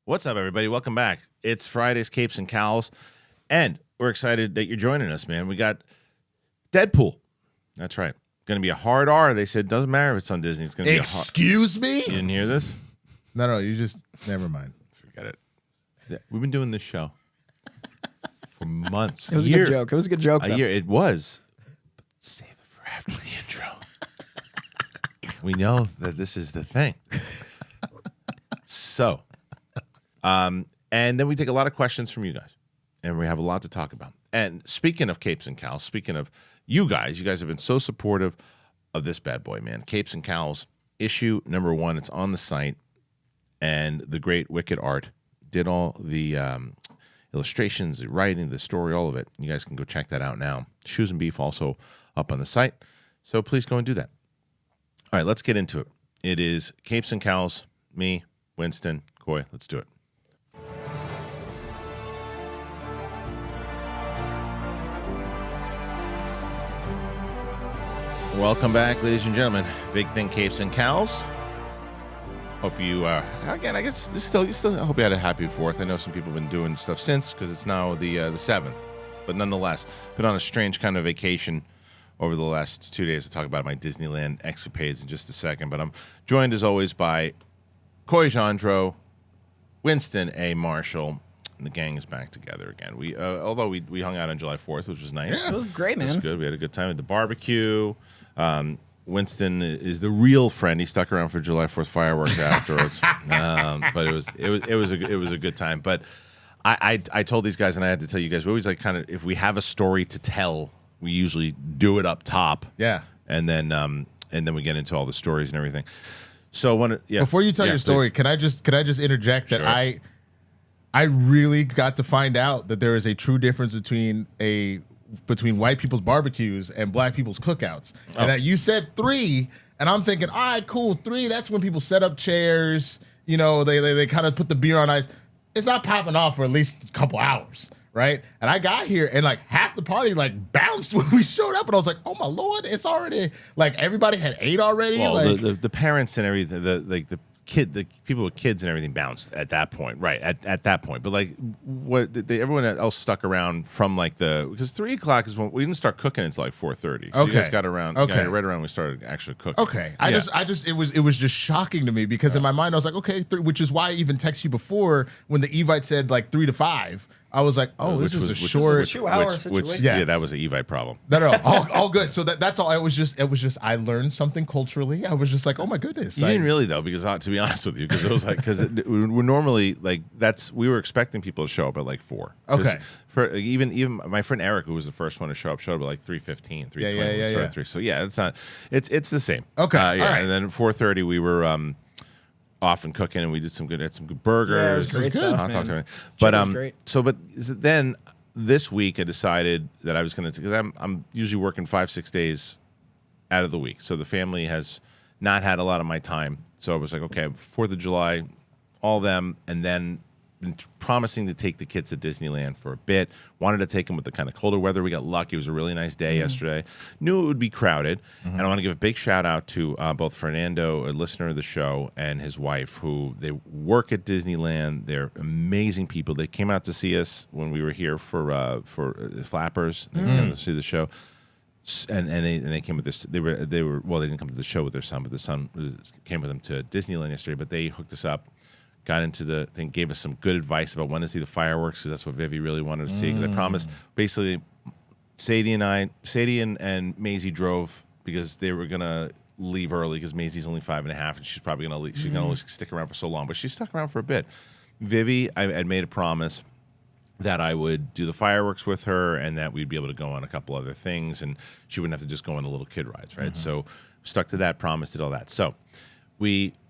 What's up, everybody? Welcome back. It's Friday's Capes and Cowls, and we're excited that you're joining us, man. We got Deadpool. That's right. Going to be a hard R. They said doesn't matter if it's on Disney. It's going to be a hard. Excuse me? You didn't hear this? No, you just never mind. Forget it. Yeah, we've been doing this show for months. It was a good joke. It was a good joke. A year. It was. But save it for after the intro. We know that this is the thing. So, and then we take a lot of questions from you guys, and we have a lot to talk about. And speaking of Capes and Cowls, speaking of you guys have been so supportive of this bad boy, man. Capes and Cowls issue number 1. It's on the site, and the great Wicked Art did all the illustrations, the writing, the story, all of it. You guys can go check that out now. Shoes and Beef also up on the site, so please go and do that. All right, let's get into it. It is Capes and Cowls, me, Winston, Coy. Let's do it. Welcome back, ladies and gentlemen. Big thing, Capes and Cowls. Hope you, again, I guess I hope you had a happy 4th. I know some people have been doing stuff since because it's now the 7th. But nonetheless, been on a strange kind of vacation over the last 2 days. I'll talk about my Disneyland escapades in just a second. But I'm joined, as always, by Coy Jandro, Winston A. Marshall, and the gang is back together again. We, although we hung out on July 4th, which was nice. Yeah, it was great, man. It was good. We had a good time at the barbecue. Winston is the real friend. He stuck around for July 4th fireworks afterwards. But it was a good time. But I told these guys, and I had to tell you guys, we always like kind of, if we have a story to tell, we usually do it up top. Yeah. And then we get into all the stories and everything. So before you tell your story, please. can I just interject that Sure. I really got to find out that there is a true difference between white people's barbecues and black people's cookouts. And that you said 3, and I'm thinking, all right, cool, 3, that's when people set up chairs, you know, they kind of put the beer on ice. It's not popping off for at least a couple hours, right? And I got here, and like half the party like bounced when we showed up, and I was like, oh my Lord, it's already, like everybody had ate already. Well, like the parents and everything, the people with kids and everything bounced at that point, right? At that point, but like everyone else stuck around from like because 3 o'clock is when we didn't start cooking until like 4:30. So you guys got around, right around when we started actually cooking. Okay, I just it was just shocking to me because in my mind I was like, okay, 3, which is why I even texted you before when the Evite said like 3 to 5. I was like, oh, this was a short 2-hour situation. Yeah, that was an Evite problem. No, all good. So that's all. It was just I learned something culturally. I was just like, oh my goodness. You didn't really though, because to be honest with you, because it was like we're normally like we were expecting people to show up at like 4. Okay. For even my friend Eric, who was the first one to show up at like 3:15, 3:20. Yeah. 3. So yeah, it's the same. Okay. Yeah, all right. and then 4:30 we were off and cooking, and we had some good burgers. Yeah, it was great stuff, hot dogs, man. everything. But then this week I decided that I was going to, because I'm usually working 5-6 days out of the week, so the family has not had a lot of my time. So I was like, okay, 4th of July, all them, and then been promising to take the kids to Disneyland for a bit. Wanted to take them with the kind of colder weather. We got lucky. It was a really nice day yesterday. Knew it would be crowded. And I want to give a big shout out to both Fernando, a listener of the show, and his wife, who they work at Disneyland. They're amazing people. They came out to see us when we were here for Flappers. They came to see the show. And they came with this. They didn't come to the show with their son, but the son came with them to Disneyland yesterday. But they hooked us up, got into the thing, gave us some good advice about when to see the fireworks, because that's what Vivi really wanted to see. Because I promised, basically, Sadie and Maisie drove because they were gonna leave early because Maisie's only 5.5, and she's probably gonna leave. She's gonna only stick around for so long, but she stuck around for a bit. Vivi, I had made a promise that I would do the fireworks with her, and that we'd be able to go on a couple other things, and she wouldn't have to just go on the little kid rides, right? So stuck to that promise, did all that. So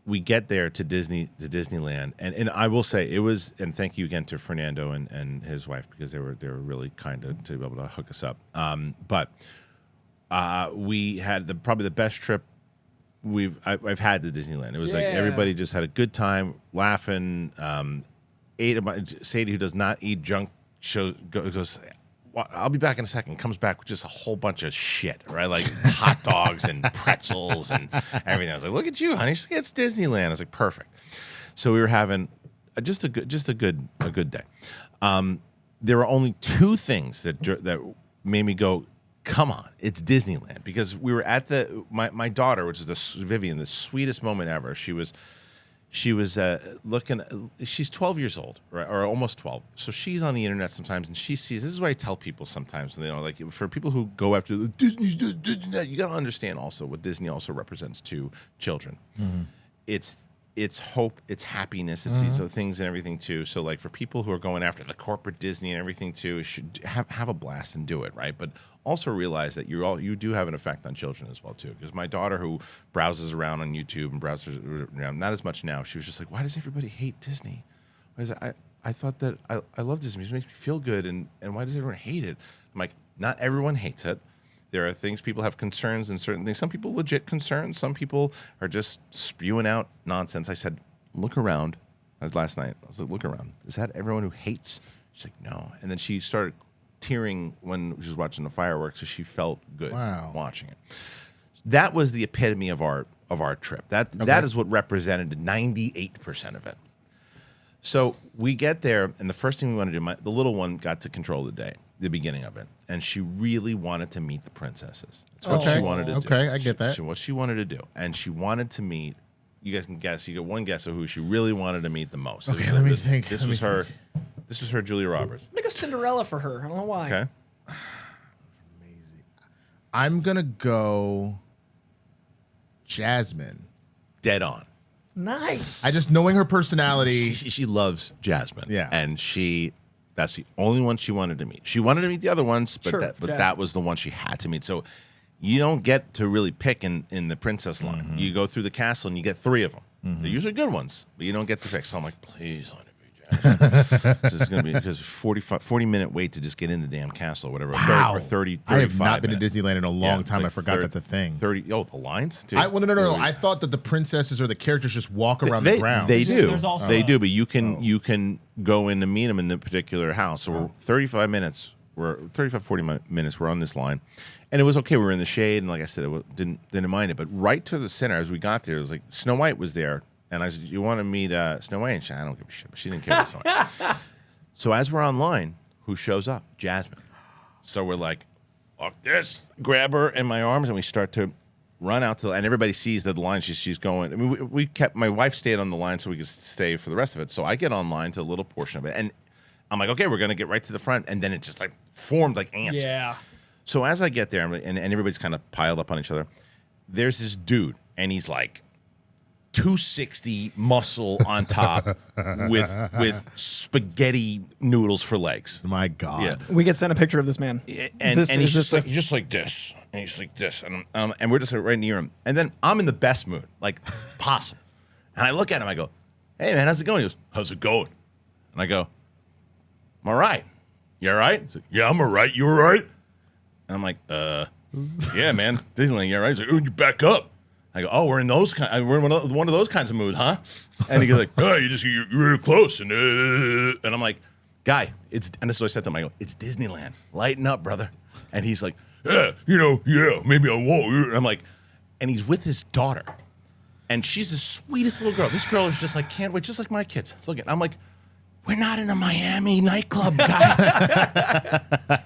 we get there to Disneyland, and I will say it was, and thank you again to Fernando and his wife, because they were really kind to be able to hook us up. But we had probably the best trip I've had to Disneyland. It was like everybody just had a good time, laughing. Sadie, who does not eat junk, goes, well, I'll be back in a second. Comes back with just a whole bunch of shit, right? Like hot dogs and pretzels and everything. I was like, look at you, honey. She's like, it's Disneyland. I was like, perfect. So we were having just a good day. There were only two things that made me go, come on, it's Disneyland, because we were at my daughter, which is Vivian, the sweetest moment ever. She was looking. She's 12 years old, right, or almost 12. So she's on the internet sometimes, and she sees. This is what I tell people sometimes. Like for people who go after the Disney's Disney, you got to understand also what Disney also represents to children. Mm-hmm. It's hope, it's happiness, it's these things and everything too. So like for people who are going after the corporate Disney and everything too, should have a blast and do it, right? But also realize that you do have an effect on children as well too. Because my daughter, who browses around on YouTube and browses around, not as much now, she was just like, why does everybody hate Disney? I thought that I love Disney. It makes me feel good, and why does everyone hate it? I'm like, not everyone hates it. There are things, people have concerns and certain things. Some people legit concerns. Some people are just spewing out nonsense. I said, look around. Last night, I was like, look around. Is that everyone who hates? She's like, no. And then she started tearing when she was watching the fireworks, so she felt good watching it. That was the epitome of our trip. That is what represented 98% of it. So we get there, and the first thing we want to do, the little one got to control the day, the beginning of it, and she really wanted to meet the princesses. That's what she wanted to do. Okay, I get that. What she wanted to do, and she wanted to meet. You guys can guess. You get one guess of who she really wanted to meet the most. Okay, let me think. This was her. This was her, Julia Roberts. I'm gonna go Cinderella for her. I don't know why. Okay. Amazing. I'm gonna go Jasmine. Dead on. Nice. I just knowing her personality. She loves Jasmine. Yeah. And that's the only one she wanted to meet. She wanted to meet the other ones, but Sure, that was the one she had to meet. So you don't get to really pick in the princess line. Mm-hmm. You go through the castle and you get 3 of them. Mm-hmm. They're usually good ones, but you don't get to pick. So I'm like, please let it be Jasmine. This is going to be, because 40-minute wait to just get in the damn castle or whatever. Wow. Or 30, 35 I have not been to minutes. Disneyland in a long time. Like I forgot that's a thing. 30. Oh, the lines? Dude. No. I thought that the princesses or the characters just walk around the grounds. They do. There's also They do, but you can go in to meet them in the particular house. So we're 35 minutes. We're 35, 40 minutes. We're on this line. And it was okay. We were in the shade, and like I said, didn't mind it. But right to the center, as we got there, it was like Snow White was there. And I said, you want to meet Snow White? And I don't give a shit. But she didn't care about Snow White. So as we're online, who shows up? Jasmine. So we're like, fuck this. Grab her in my arms, and we start to run out and everybody sees that the line she's going. I mean, we kept, my wife stayed on the line so we could stay for the rest of it. So I get online to a little portion of it, and I'm like, okay, we're going to get right to the front. And then it just like formed like ants. Yeah. So as I get there, and everybody's kind of piled up on each other, there's this dude, and he's like 260 muscle on top with spaghetti noodles for legs. My God. Yeah. We get sent a picture of this man. And he's just like this, and he's like this, and we're just like right near him. And then I'm in the best mood, like possible. And I look at him, I go, "Hey man, how's it going?" He goes, "How's it going?" And I go, "I'm all right. You all right?" He's like, "Yeah, I'm all right. You all right?" And I'm like, "Yeah, man, Disneyland. You all right?" He's like, "Oh, you back up." I go, "Oh, we're in we're in one of those kinds of moods, huh?" And he goes like, "Oh, you're close," and I'm like, "Guy, and this is what I said to him. I go, "It's Disneyland. Lighten up, brother." And he's like, "Yeah, maybe I won't." And I'm like, and he's with his daughter, and she's the sweetest little girl. This girl is just like, can't wait, just like my kids. Look at, I'm like, we're not in a Miami nightclub, guy.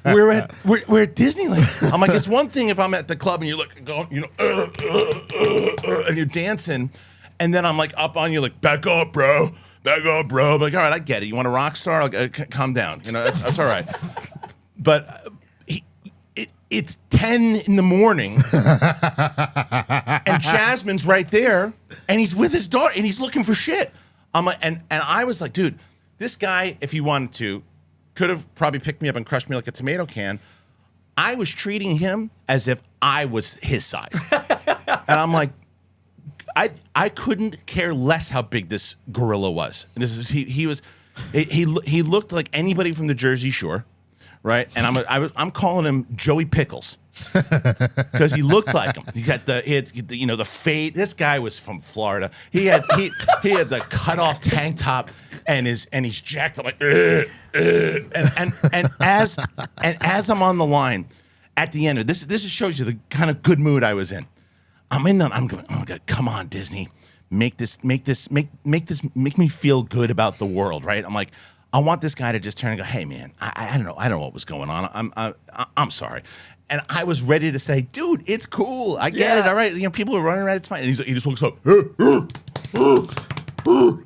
we're at Disneyland. I'm like, it's one thing if I'm at the club and you look going, and you're dancing, and then I'm like up on you, like, back up, bro. I'm like, all right, I get it. You want a rock star? Calm down. That's all right. But it's 10 in the morning, and Jasmine's right there, and he's with his daughter, and he's looking for shit. I'm like, and I was like, dude, this guy, if he wanted to, could have probably picked me up and crushed me like a tomato can. I was treating him as if I was his size. And I'm like, I couldn't care less how big this gorilla was. And this is he looked like anybody from the Jersey Shore, right? And I'm calling him Joey Pickles. Because he looked like him. He had the fade. This guy was from Florida. He had the cut off tank top, and he's jacked up like and as I'm on the line at the end of this shows you the kind of good mood I was in. I'm going, oh my God, come on, Disney. make me feel good about the world, right? I'm like, I want this guy to just turn and go, hey man, I don't know what was going on. I'm sorry. And I was ready to say, dude, it's cool. I get it. All right. People are running around. It's fine. And he just looks up.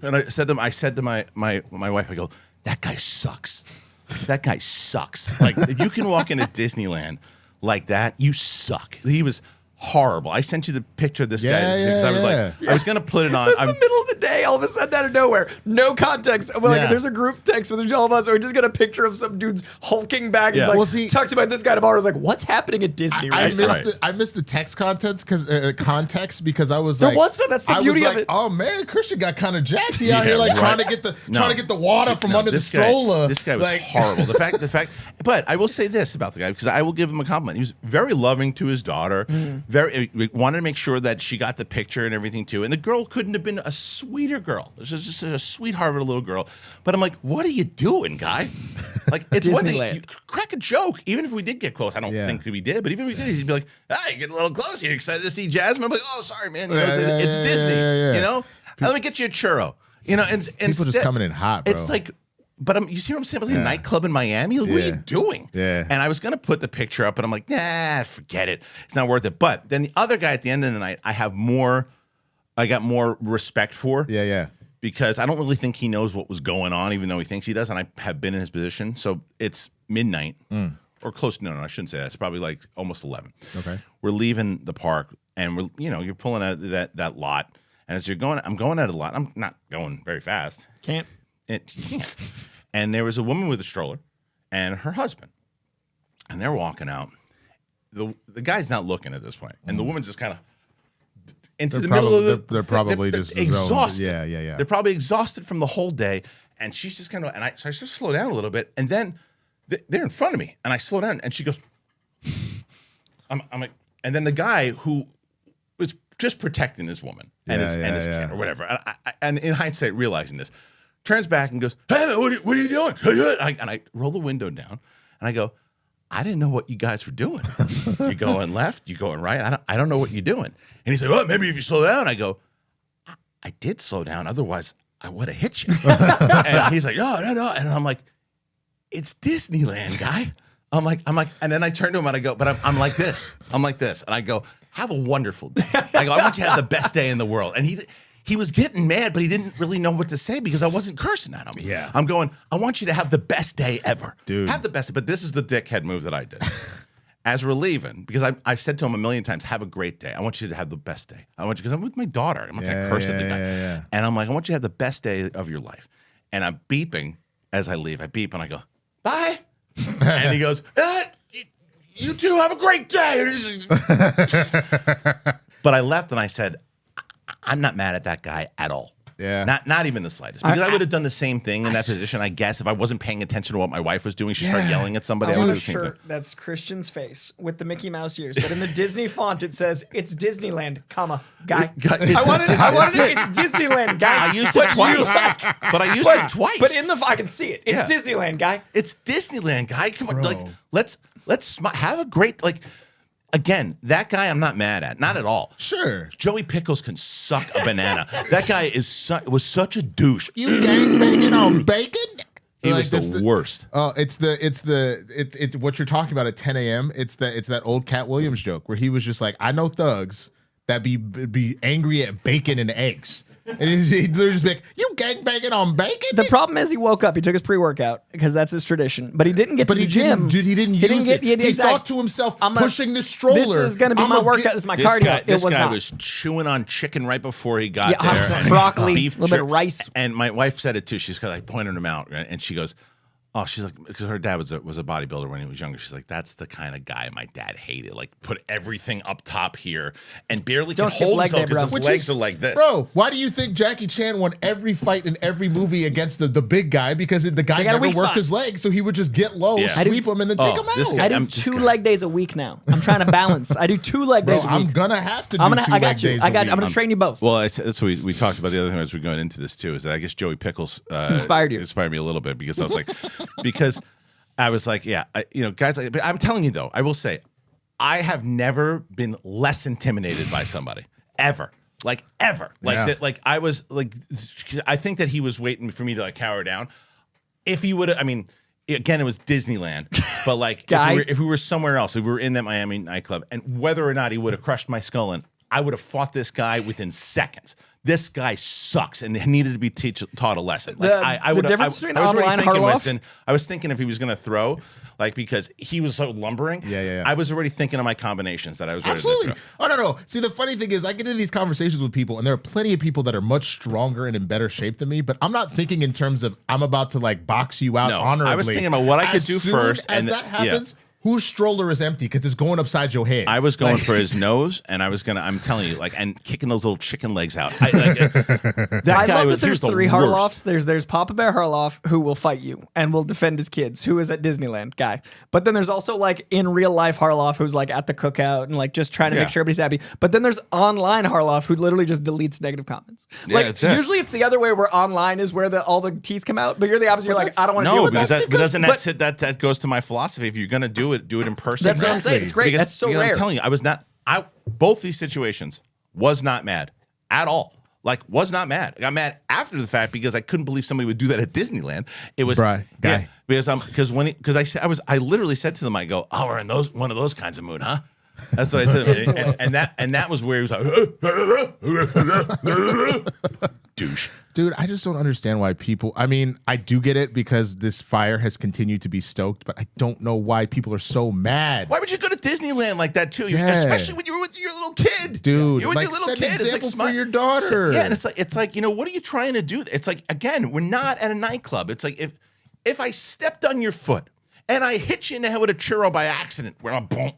And I said to my wife, I go, that guy sucks. That guy sucks. Like, if you can walk into Disneyland like that, you suck. He was horrible. I sent you the picture of this guy because I was like, I was gonna put it on. It's the middle of the day, all of a sudden out of nowhere, no context. There's a group text with all of us, or we just got a picture of some dude's hulking back. He's like, talked about this guy tomorrow. I was like, what's happening at Disney? I missed the text context because I was like, that's the beauty of it. Oh man, Kristian got kind of jacked. He out here trying to get the water from under the stroller. This guy was horrible. The fact. But I will say this about the guy, because I will give him a compliment. He was very loving to his daughter. Very wanted to make sure that she got the picture and everything too. And the girl couldn't have been a sweeter girl. This is just a sweetheart of a little girl. But I'm like, what are you doing, guy? Like, it's one thing. You crack a joke. Even if we did get close, I don't think we did. But even if we did, he'd be like, "Hey, get a little close. You're excited to see Jasmine?" I'm like, "Oh, sorry, man. It's Disney. Let me get you a churro." And people just coming in hot, bro. It's like. But you see what I'm saying? Like a nightclub in Miami? Like, what are you doing? Yeah. And I was going to put the picture up, and I'm like, nah, forget it. It's not worth it. But then the other guy at the end of the night, I got more respect for. Yeah. Because I don't really think he knows what was going on, even though he thinks he does. And I have been in his position. So it's midnight or close. No, I shouldn't say that. It's probably like almost 11. Okay. We're leaving the park, and you're pulling out that lot. And as you're going, I'm going at a lot. I'm not going very fast. You can't. And there was a woman with a stroller and her husband. And they're walking out. The guy's not looking at this point. And the woman just kind of into the middle of the... They're probably just exhausted. Yeah. They're probably exhausted from the whole day. And she's just kind of... So I just slow down a little bit. And then they're in front of me. And I slow down. And she goes... I'm like... And then the guy who was just protecting his woman and his kid or whatever. And in hindsight, realizing this... turns back and goes, "Hey, man, what are you doing?" And I roll the window down, and I go, "I didn't know what you guys were doing. You going left? You going right? I don't know what you're doing." And he's like, "Well, maybe if you slow down." I go, "I did slow down. Otherwise, I would have hit you." And he's like, "No." And I'm like, "It's Disneyland, guy." I'm like, and then I turn to him and I go, "But I'm like this. I'm like this." And I go, "Have a wonderful day." I go, "I want you to have the best day in the world." And he was getting mad, but he didn't really know what to say because I wasn't cursing at him. Yeah. I'm going, "I want you to have the best day ever. Dude. Have the best." But this is the dickhead move that I did. As we're leaving, because I said to him a million times, "Have a great day. I want you to have the best day. I want you," because I'm with my daughter. I'm not going to curse at the guy. Yeah. And I'm like, "I want you to have the best day of your life." And I'm beeping as I leave. I beep and I go, "Bye." And he goes, "You too, have a great day." But I left and I said, I'm not mad at that guy at all. Yeah. Not even the slightest. Because I would have done the same thing in that position, I guess. If I wasn't paying attention to what my wife was doing, she started yelling at somebody. I I would want do a the same shirt thing. that's Christian's face with the Mickey Mouse ears, but in the Disney font it says, "It's Disneyland, comma, guy." I wanted it. It's Disneyland, guy. I used it twice. But I used it twice. But I can see it. It's Disneyland, guy. It's Disneyland, guy. Come on, Bro. let's have a great Again, that guy I'm not mad at. Not at all. Sure. Joey Pickles can suck a banana. That guy was such a douche. You gangbanging on bacon? He was the worst. Oh, it's what you're talking about at 10 a.m. It's that old Cat Williams joke where he was just like, "I know thugs that be angry at bacon and eggs." And he'd literally just be like, "You gangbanging on bacon?" The problem is he woke up. He took his pre-workout because that's his tradition. But he didn't get to the gym. He didn't use it. He thought to himself, pushing the stroller. This is going to be my workout. This is my cardio. This guy was chewing on chicken right before he got there. And broccoli, a little bit of rice. And my wife said it too. She's because I pointed him out, and she goes, "Oh," she's like, because her dad was a bodybuilder when he was younger. She's like, "That's the kind of guy my dad hated. Like, put everything up top here and barely can hold himself because his legs are like this." Bro, why do you think Jackie Chan won every fight in every movie against the big guy? Because the guy never worked his legs, so he would just get low, sweep him, and then take him out. I do 2 leg days a week now. I'm trying to balance. I do 2 leg days a week. I'm gonna have to do I got you. I'm going to train you both. Well, that's what we talked about the other thing as we're going into this too, is that I guess Joey Pickles inspired me a little bit because I was like, I was like, guys, but I'm telling you though, I will say, I have never been less intimidated by somebody, ever. like ever. Like Yeah. that. Like I was like, I think that he was waiting for me to like cower down. If he would have, I mean, again, it was Disneyland, but like if we were somewhere else, if we were in that Miami nightclub, and whether or not he would have crushed my skull in, I would have fought this guy within seconds. This guy sucks and needed to be taught a lesson. Like I would. I was already thinking, Winston. I was thinking if he was going to throw, like because he was so lumbering. Yeah. I was already thinking of my combinations that I was ready to throw. Oh no. See, the funny thing is, I get into these conversations with people, and there are plenty of people that are much stronger and in better shape than me. But I'm not thinking in terms of I'm about to like box you out honorably. I was thinking about what I could do first, and that happens. Whose stroller is empty because it's going upside your head? I was going for his nose, and I was gonna. I'm telling you, like, and kicking those little chicken legs out. That guy love that there's three the Harloffs. There's Papa Bear Harloff who will fight you and will defend his kids, who is at Disneyland guy. But then there's also like in real life Harloff who's like at the cookout and like just trying to make sure everybody's happy. But then there's online Harloff who literally just deletes negative comments. Like usually it's the other way where online is where all the teeth come out, but you're the opposite. You're like, I don't want to deal with that. That goes to my philosophy. If you're gonna do it in person. That's what I'm saying. It's great. That's so rare. I'm telling you, both these situations was not mad at all. Like, was not mad. I got mad after the fact because I couldn't believe somebody would do that at Disneyland. It was guy. Because I literally said to them, I go, oh, we're in one of those kinds of mood, huh? That's what I said. and that was where he was like, douche. Dude, I just don't understand why people. I mean, I do get it because this fire has continued to be stoked, but I don't know why people are so mad. Why would you go to Disneyland like that too? Especially when you were with your little kid, dude. You're with your little kid. It's like for your daughter. Yeah, and it's like what are you trying to do? It's like again, we're not at a nightclub. It's like if I stepped on your foot and I hit you in the head with a churro by accident, where I'm boom.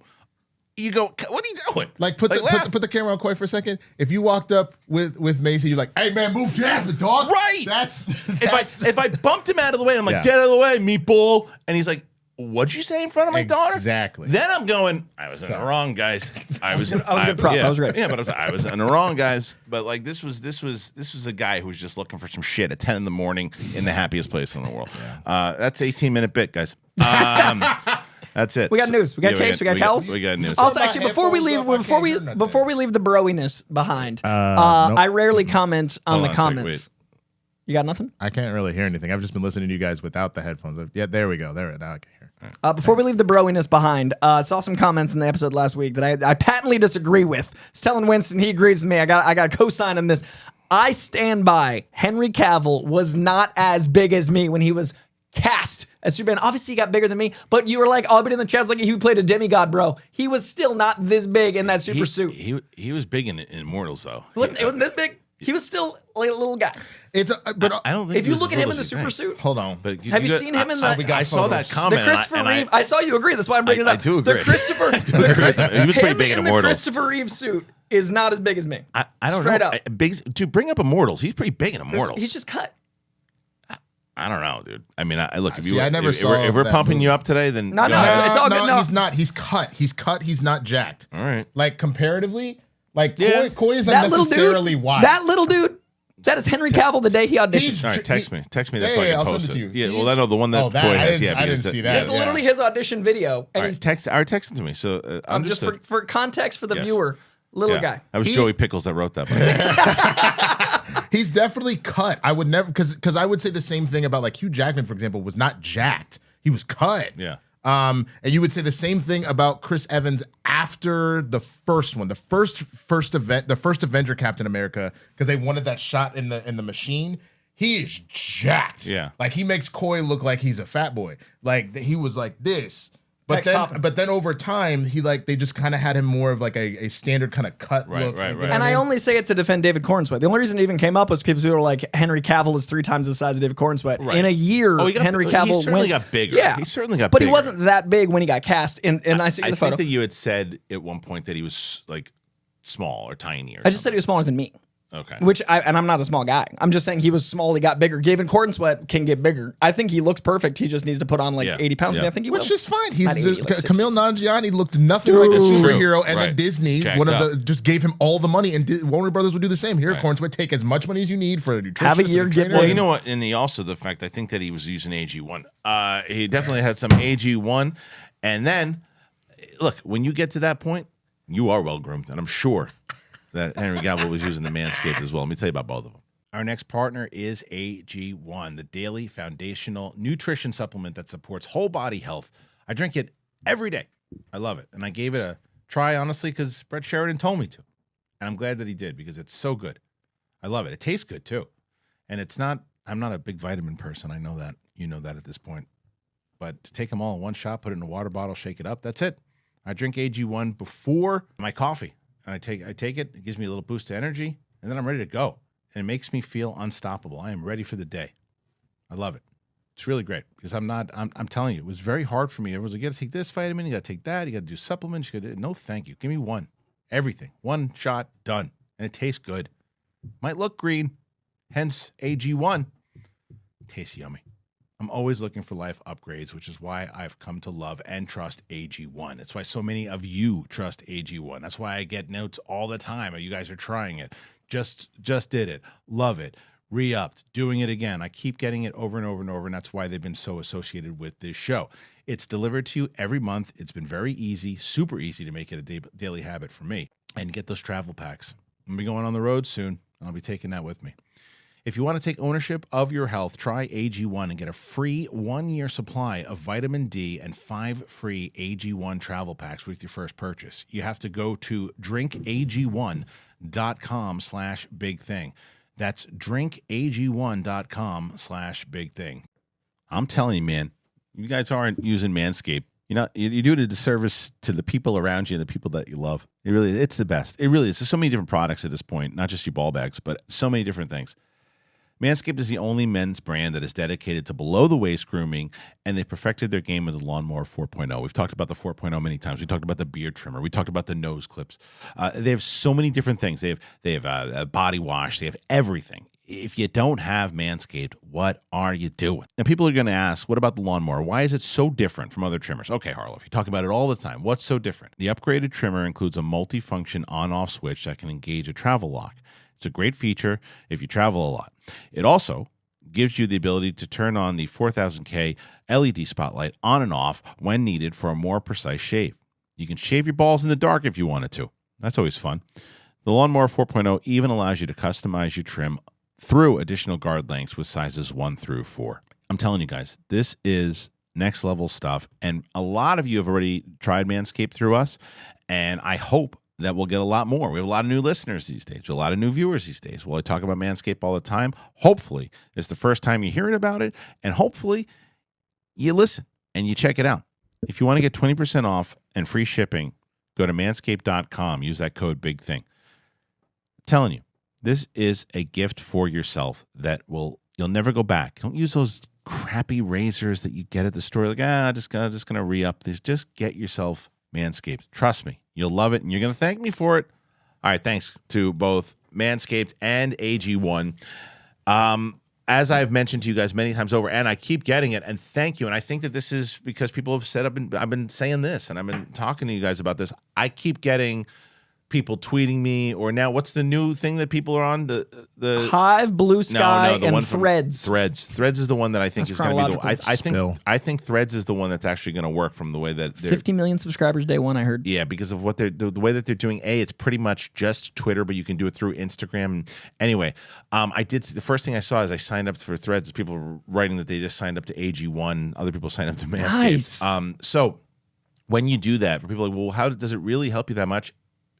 You go, what are you doing? Like put the camera on Coy for a second. If you walked up with Macy, you're like, hey man, move Jasmine, dog. Right. That's if I bumped him out of the way, I'm like, get out of the way, meatball. And he's like, what'd you say in front of my daughter? Exactly. Then I'm going, I was in the wrong, guys. I was good prop. Yeah, I was great. Yeah, but I was in the wrong, guys. But like this was a guy who was just looking for some shit at 10 in the morning in the happiest place in the world. Yeah. That's 18-minute bit, guys. That's it. We got news. We got case. We got Cowls. We got news. Also, actually, before we leave the broiness behind, I rarely comment on the comments. You got nothing? I can't really hear anything. I've just been listening to you guys without the headphones. Yeah, there we go. Now I can hear. Before we leave the broiness behind, saw some comments in the episode last week that I patently disagree with. I was telling Winston, he agrees with me. I got a cosign on this. I stand by. Henry Cavill was not as big as me when he was cast as Superman. Obviously, he got bigger than me, but you were like, I'll be in the chat like he played a demigod, bro. He was still not this big in that super suit. He was big in Immortals, though. It wasn't this big. He was still like a little guy. But I don't think if you look at him in the super suit, hold on. But have you seen him in the? I saw that comment. The Christopher Reeve. I saw you agree. That's why I'm bringing it up. I do agree. The Christopher. He was pretty big in Immortals. The Christopher Reeve suit is not as big as me. I don't Straight know. Up. Dude, bring up Immortals. He's pretty big in Immortals. He's just cut. I don't know, dude. I mean, look. If we're pumping you up today, then it's all good. No, he's not. He's cut. He's not jacked. All right. Like comparatively, like Coy is unnecessarily wide. That little dude. That is Henry Cavill the day he auditioned. All right, text me. Text me that so I can I'll post send it to you. Yeah, well, I know the one that Coy has. I didn't see that. It's literally his audition video. And he's text it to me. So I'm just for context for the viewer. Little guy. That was Joey Pickles that wrote that. He's definitely cut. I would never because I would say the same thing about like Hugh Jackman, for example, was not jacked. He was cut. Yeah. And you would say the same thing about Chris Evans after the first one, the first event, the first Avenger Captain America, because they wanted that shot in the machine. He is jacked. Yeah. Like he makes Coy look like he's a fat boy. Like he was like this. But then over time, they just kind of had him more of like a standard kind of cut look. Right. And I only say it to defend David Cornsweet. The only reason it even came up was people who were like, Henry Cavill is 3 times the size of David Cornsweet. Right. In a year, Henry Cavill he certainly got bigger. Yeah, he certainly got bigger. But he wasn't that big when he got cast. And I see the photo. I think that you had said at one point that he was like small or tiny. I just said he was smaller than me. Okay. And I'm not a small guy. I'm just saying he was small, he got bigger. David Cornsweet can get bigger. I think he looks perfect. He just needs to put on 80 pounds, and I think he will. Which is fine. He's 80, Camille Nanjiani looked nothing like a superhero, and then Disney, just gave him all the money, and Warner Brothers would do the same. Here, Cornsweet, take as much money as you need for a nutritionist. Have a year, get well, you know what? And also the fact I think that he was using AG1. He definitely had some AG1, and then look when you get to that point, you are well groomed, and I'm sure that Henry Cavill was using the Manscaped as well. Let me tell you about both of them. Our next partner is AG1, the daily foundational nutrition supplement that supports whole body health. I drink it every day. I love it. And I gave it a try, honestly, because Brett Sheridan told me to. And I'm glad that he did because it's so good. I love it. It tastes good, too. And I'm not a big vitamin person. I know that. You know that at this point. But to take them all in one shot, put it in a water bottle, shake it up, that's it. I drink AG1 before my coffee. And I take it. It gives me a little boost of energy. And then I'm ready to go. And it makes me feel unstoppable. I am ready for the day. I love it. It's really great because I'm telling you, it was very hard for me. Everyone's like, you got to take this vitamin, you got to take that, you got to do supplements. No, thank you. Give me one. Everything. One shot, done. And it tastes good. Might look green, hence AG1. Tastes yummy. I'm always looking for life upgrades, which is why I've come to love and trust AG1. That's why so many of you trust AG1. That's why I get notes all the time. You guys are trying it. Just did it. Love it. Re-upped. Doing it again. I keep getting it over and over and over, and that's why they've been so associated with this show. It's delivered to you every month. It's been very easy, super easy to make it a daily habit for me. And get those travel packs. I'm going to be going on the road soon, and I'll be taking that with me. If you want to take ownership of your health, try AG1 and get a free 1-year supply of vitamin D and 5 free AG1 travel packs with your first purchase. You have to go to drinkag1.com/bigthing. That's drinkag1.com/bigthing. I'm telling you, man, you guys aren't using Manscaped. You do it a disservice to the people around you and the people that you love. It's the best. It really is. There's so many different products at this point, not just your ball bags, but so many different things. Manscaped is the only men's brand that is dedicated to below-the-waist grooming, and they perfected their game with the Lawnmower 4.0. We've talked about the 4.0 many times. We talked about the beard trimmer. We talked about the nose clips. They have so many different things. They have a body wash. They have everything. If you don't have Manscaped, what are you doing? Now, people are going to ask, what about the lawnmower? Why is it so different from other trimmers? Okay, Harloff, you talk about it all the time. What's so different? The upgraded trimmer includes a multi-function on-off switch that can engage a travel lock. It's a great feature if you travel a lot. It also gives you the ability to turn on the 4000K LED spotlight on and off when needed for a more precise shave. You can shave your balls in the dark if you wanted to. That's always fun. The Lawnmower 4.0 even allows you to customize your trim through additional guard lengths with sizes 1 through 4. I'm telling you guys, this is next level stuff. And a lot of you have already tried Manscaped through us. And I hope that we'll get a lot more. We have a lot of new listeners these days, a lot of new viewers these days. Well, I talk about Manscaped all the time. Hopefully, it's the first time you're hearing about it, and hopefully you listen and you check it out. If you want to get 20% off and free shipping, go to manscaped.com. Use that code BIGTHING. I'm telling you, this is a gift for yourself that you'll never go back. Don't use those crappy razors that you get at the store. Like, just gonna re-up this. Just get yourself Manscaped. Trust me, you'll love it, and you're gonna thank me for it. All right, thanks to both Manscaped and AG1. As I've mentioned to you guys many times over, and I keep getting it, and thank you. And I think that this is because people have said I've been saying this, and I've been talking to you guys about this. I keep getting people tweeting me, or now what's the new thing that people are on? The Hive, Blue Sky, the and one from Threads. Threads is the one that I think is going to be the. I think Threads is the one that's actually going to work from the way that 50 million subscribers day one. I heard. Yeah, because of what the way that they're doing. It's pretty much just Twitter, but you can do it through Instagram. Anyway, the first thing I saw as I signed up for Threads, people were writing that they just signed up to AG1. Other people signed up to Manscaped. Nice. So when you do that, for people like, well, how does it really help you that much?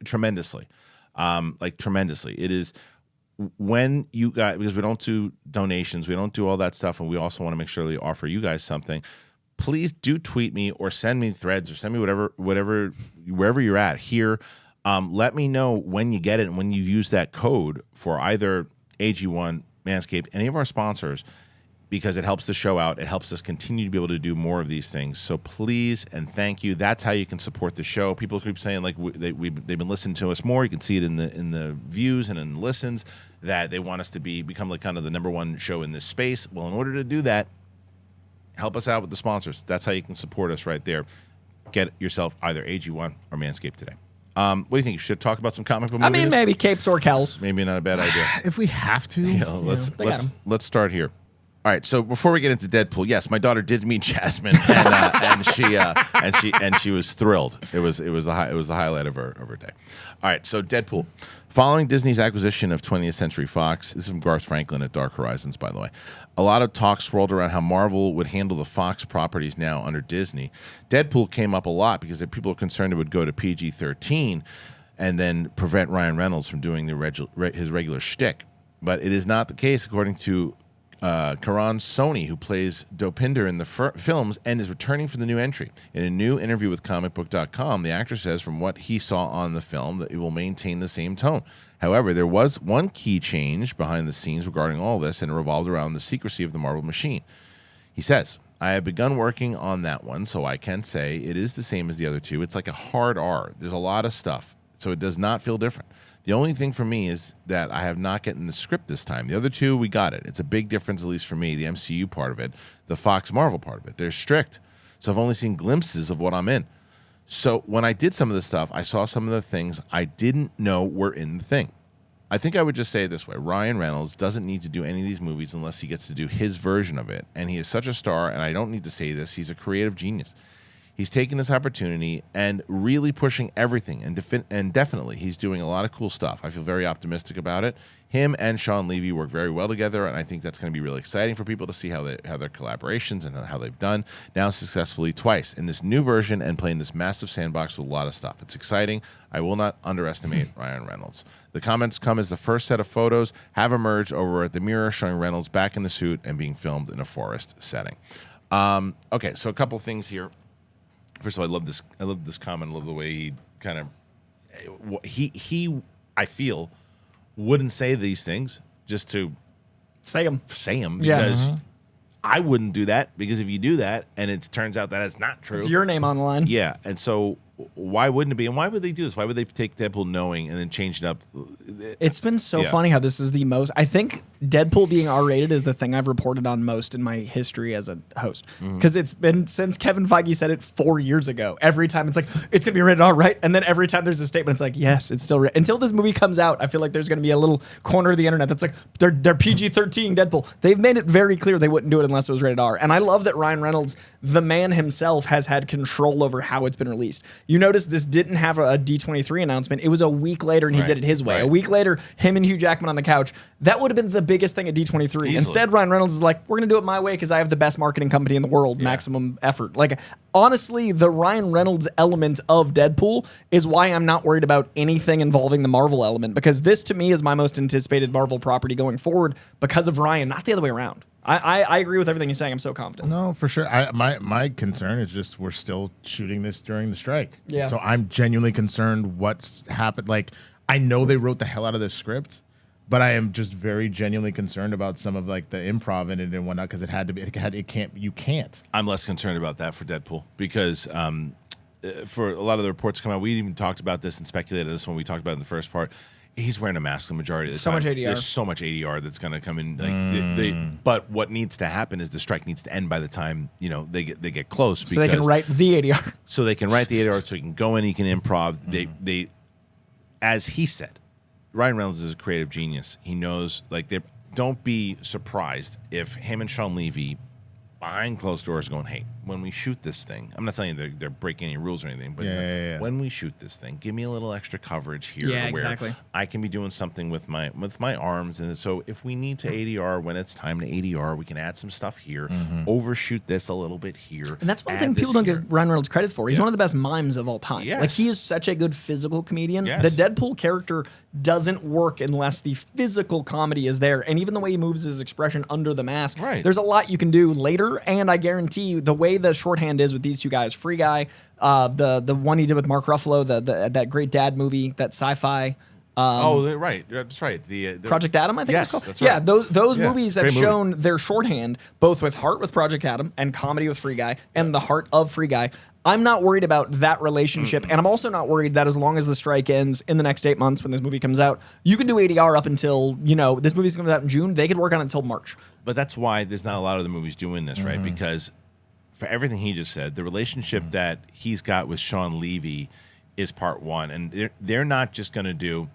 Tremendously. Tremendously. It is when you guys, because we don't do donations, we don't do all that stuff, and we also want to make sure that we offer you guys something. Please do tweet me or send me Threads or send me wherever you're at here. Let me know when you get it and when you use that code for either AG1, Manscaped, any of our sponsors, because it helps the show out. It helps us continue to be able to do more of these things. So please and thank you. That's how you can support the show. People keep saying they've been listening to us more. You can see it in the views and in the listens that they want us to become like kind of the number one show in this space. Well, in order to do that, help us out with the sponsors. That's how you can support us right there. Get yourself either AG1 or Manscaped today. What do you think? You should talk about some comic book movies? I mean, maybe capes or cowls. Maybe not a bad idea. If we have to, Let's start here. All right, so before we get into Deadpool, yes, my daughter did meet Jasmine, and she was thrilled. It was the highlight of her day. All right, so Deadpool, following Disney's acquisition of 20th Century Fox. This is from Garth Franklin at Dark Horizons, by the way. A lot of talk swirled around how Marvel would handle the Fox properties now under Disney. Deadpool came up a lot because people are concerned it would go to PG-13 and then prevent Ryan Reynolds from doing his regular shtick. But it is not the case, according to Karan Soni, who plays Dopinder in the films and is returning for the new entry. In a new interview with comicbook.com, the actor says from what he saw on the film that it will maintain the same tone. However, there was one key change behind the scenes regarding all this, and it revolved around the secrecy of the Marvel machine. He says, I have begun working on that one, so I can say it is the same as the other two. It's like a hard R. There's a lot of stuff, so it does not feel different. The only thing for me is that I have not gotten the script this time. The other two, we got it. It's a big difference, at least for me, the MCU part of it, the Fox Marvel part of it. They're strict. So I've only seen glimpses of what I'm in. So when I did some of this stuff, I saw some of the things I didn't know were in the thing. I think I would just say it this way. Ryan Reynolds doesn't need to do any of these movies unless he gets to do his version of it. And he is such a star, and I don't need to say this, he's a creative genius. He's taking this opportunity and really pushing everything, and definitely he's doing a lot of cool stuff. I feel very optimistic about it. Him and Sean Levy work very well together, and I think that's going to be really exciting for people to see how their collaborations and how they've done now successfully twice in this new version and playing this massive sandbox with a lot of stuff. It's exciting. I will not underestimate Ryan Reynolds. The comments come as the first set of photos have emerged over at the Mirror showing Reynolds back in the suit and being filmed in a forest setting. Okay, so a couple things here. First of all, I love this comment. I love the way he kind of he I feel wouldn't say these things just to Say them. because I wouldn't do that, because if you do that and it turns out that it's not true, It's your name on the line. yeah, and so why wouldn't it be? And why would they do this? Why would they take Deadpool knowing and then change it up? It's been so Yeah. funny how this is the most. I think Deadpool being R-rated is the thing I've reported on most in my history as a host, because it's been since Kevin Feige said it 4 years ago. Every time it's like it's gonna be rated R, right? And then every time there's a statement, it's like yes, it's still rated. Until this movie comes out, I feel like there's gonna be a little corner of the internet that's like they're PG-13 Deadpool. They've made it very clear they wouldn't do it unless it was rated R. And I love that Ryan Reynolds, the man himself, has had control over how it's been released. You notice this didn't have a D23 announcement. It was a week later, and he did it his way. Right. A week later, him and Hugh Jackman on the couch. That would have been the biggest thing at D23. Easily. Instead, Ryan Reynolds is like, we're going to do it my way because I have the best marketing company in the world, maximum effort. Like, honestly, the Ryan Reynolds element of Deadpool is why I'm not worried about anything involving the Marvel element, because this, to me, is my most anticipated Marvel property going forward because of Ryan, not the other way around. I agree with everything he's saying. I'm so confident. No, for sure. My concern is just we're still shooting this during the strike. Yeah. So I'm genuinely concerned what's happened. Like, I know they wrote the hell out of this script, but I am just very genuinely concerned about some of like the improv in it and whatnot, because you can't. I'm less concerned about that for Deadpool because for a lot of the reports come out, we even talked about this and speculated this when we talked about it in the first part. He's wearing a mask the majority of the time. So much ADR. There's so much ADR that's going to come in. Like, but what needs to happen is the strike needs to end by the time they get close. So they can write the ADR. So they can write the ADR. So he can go in. He can improv. They, as he said, Ryan Reynolds is a creative genius. He knows. Like, don't be surprised if him and Sean Levy behind closed doors going, hey, when we shoot this thing, I'm not telling you they're breaking any rules or anything, but when we shoot this thing, give me a little extra coverage here Yeah, to where exactly. I can be doing something with my arms. And so if we need to ADR when it's time to ADR, we can add some stuff here, overshoot this a little bit here. And that's one add thing people this don't here. give Ryan Reynolds credit for. He's one of the best mimes of all time. Yes. Like, he is such a good physical comedian. Yes. The Deadpool character doesn't work unless the physical comedy is there. And even the way he moves his expression under the mask, Right. there's a lot you can do later. And I guarantee you, the way the shorthand is with these two guys, Free Guy, the one he did with Mark Ruffalo, that great dad movie, that sci-fi. Right. That's right. The Project Adam, I think Yes, it's called. that's Yeah, right. those Yeah, movies have great movie. shown their shorthand, both with Heart with Project Adam and Comedy with Free Guy and The Heart of Free Guy. I'm not worried about that relationship, and I'm also not worried that as long as the strike ends in the next 8 months when this movie comes out, you can do ADR up until, this movie's coming out in June. They could work on it until March. But that's why there's not a lot of the movies doing this, right? Because for everything he just said, the relationship that he's got with Sean Levy is part one. And they're not just going to do,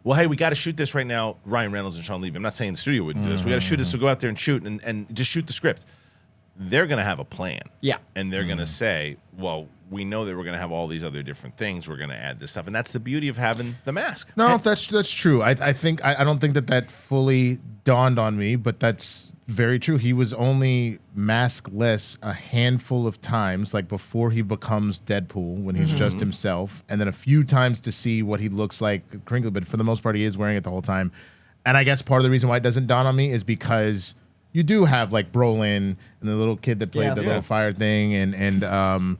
well, hey, we got to shoot this right now. Ryan Reynolds and Sean Levy. I'm not saying the studio wouldn't do this. We got to shoot this, so go out there and shoot and just shoot the script. They're going to have a plan. Yeah. And they're going to say, well, we know that we're going to have all these other different things. We're going to add this stuff. And that's the beauty of having the mask. No, that's true. I don't think that fully dawned on me, but that's very true. He was only maskless a handful of times, like before he becomes Deadpool, when he's just himself, and then a few times to see what he looks like crinkly. But for the most part, he is wearing it the whole time. And I guess part of the reason why it doesn't dawn on me is because you do have like Brolin and the little kid that played the little fire thing, and Gina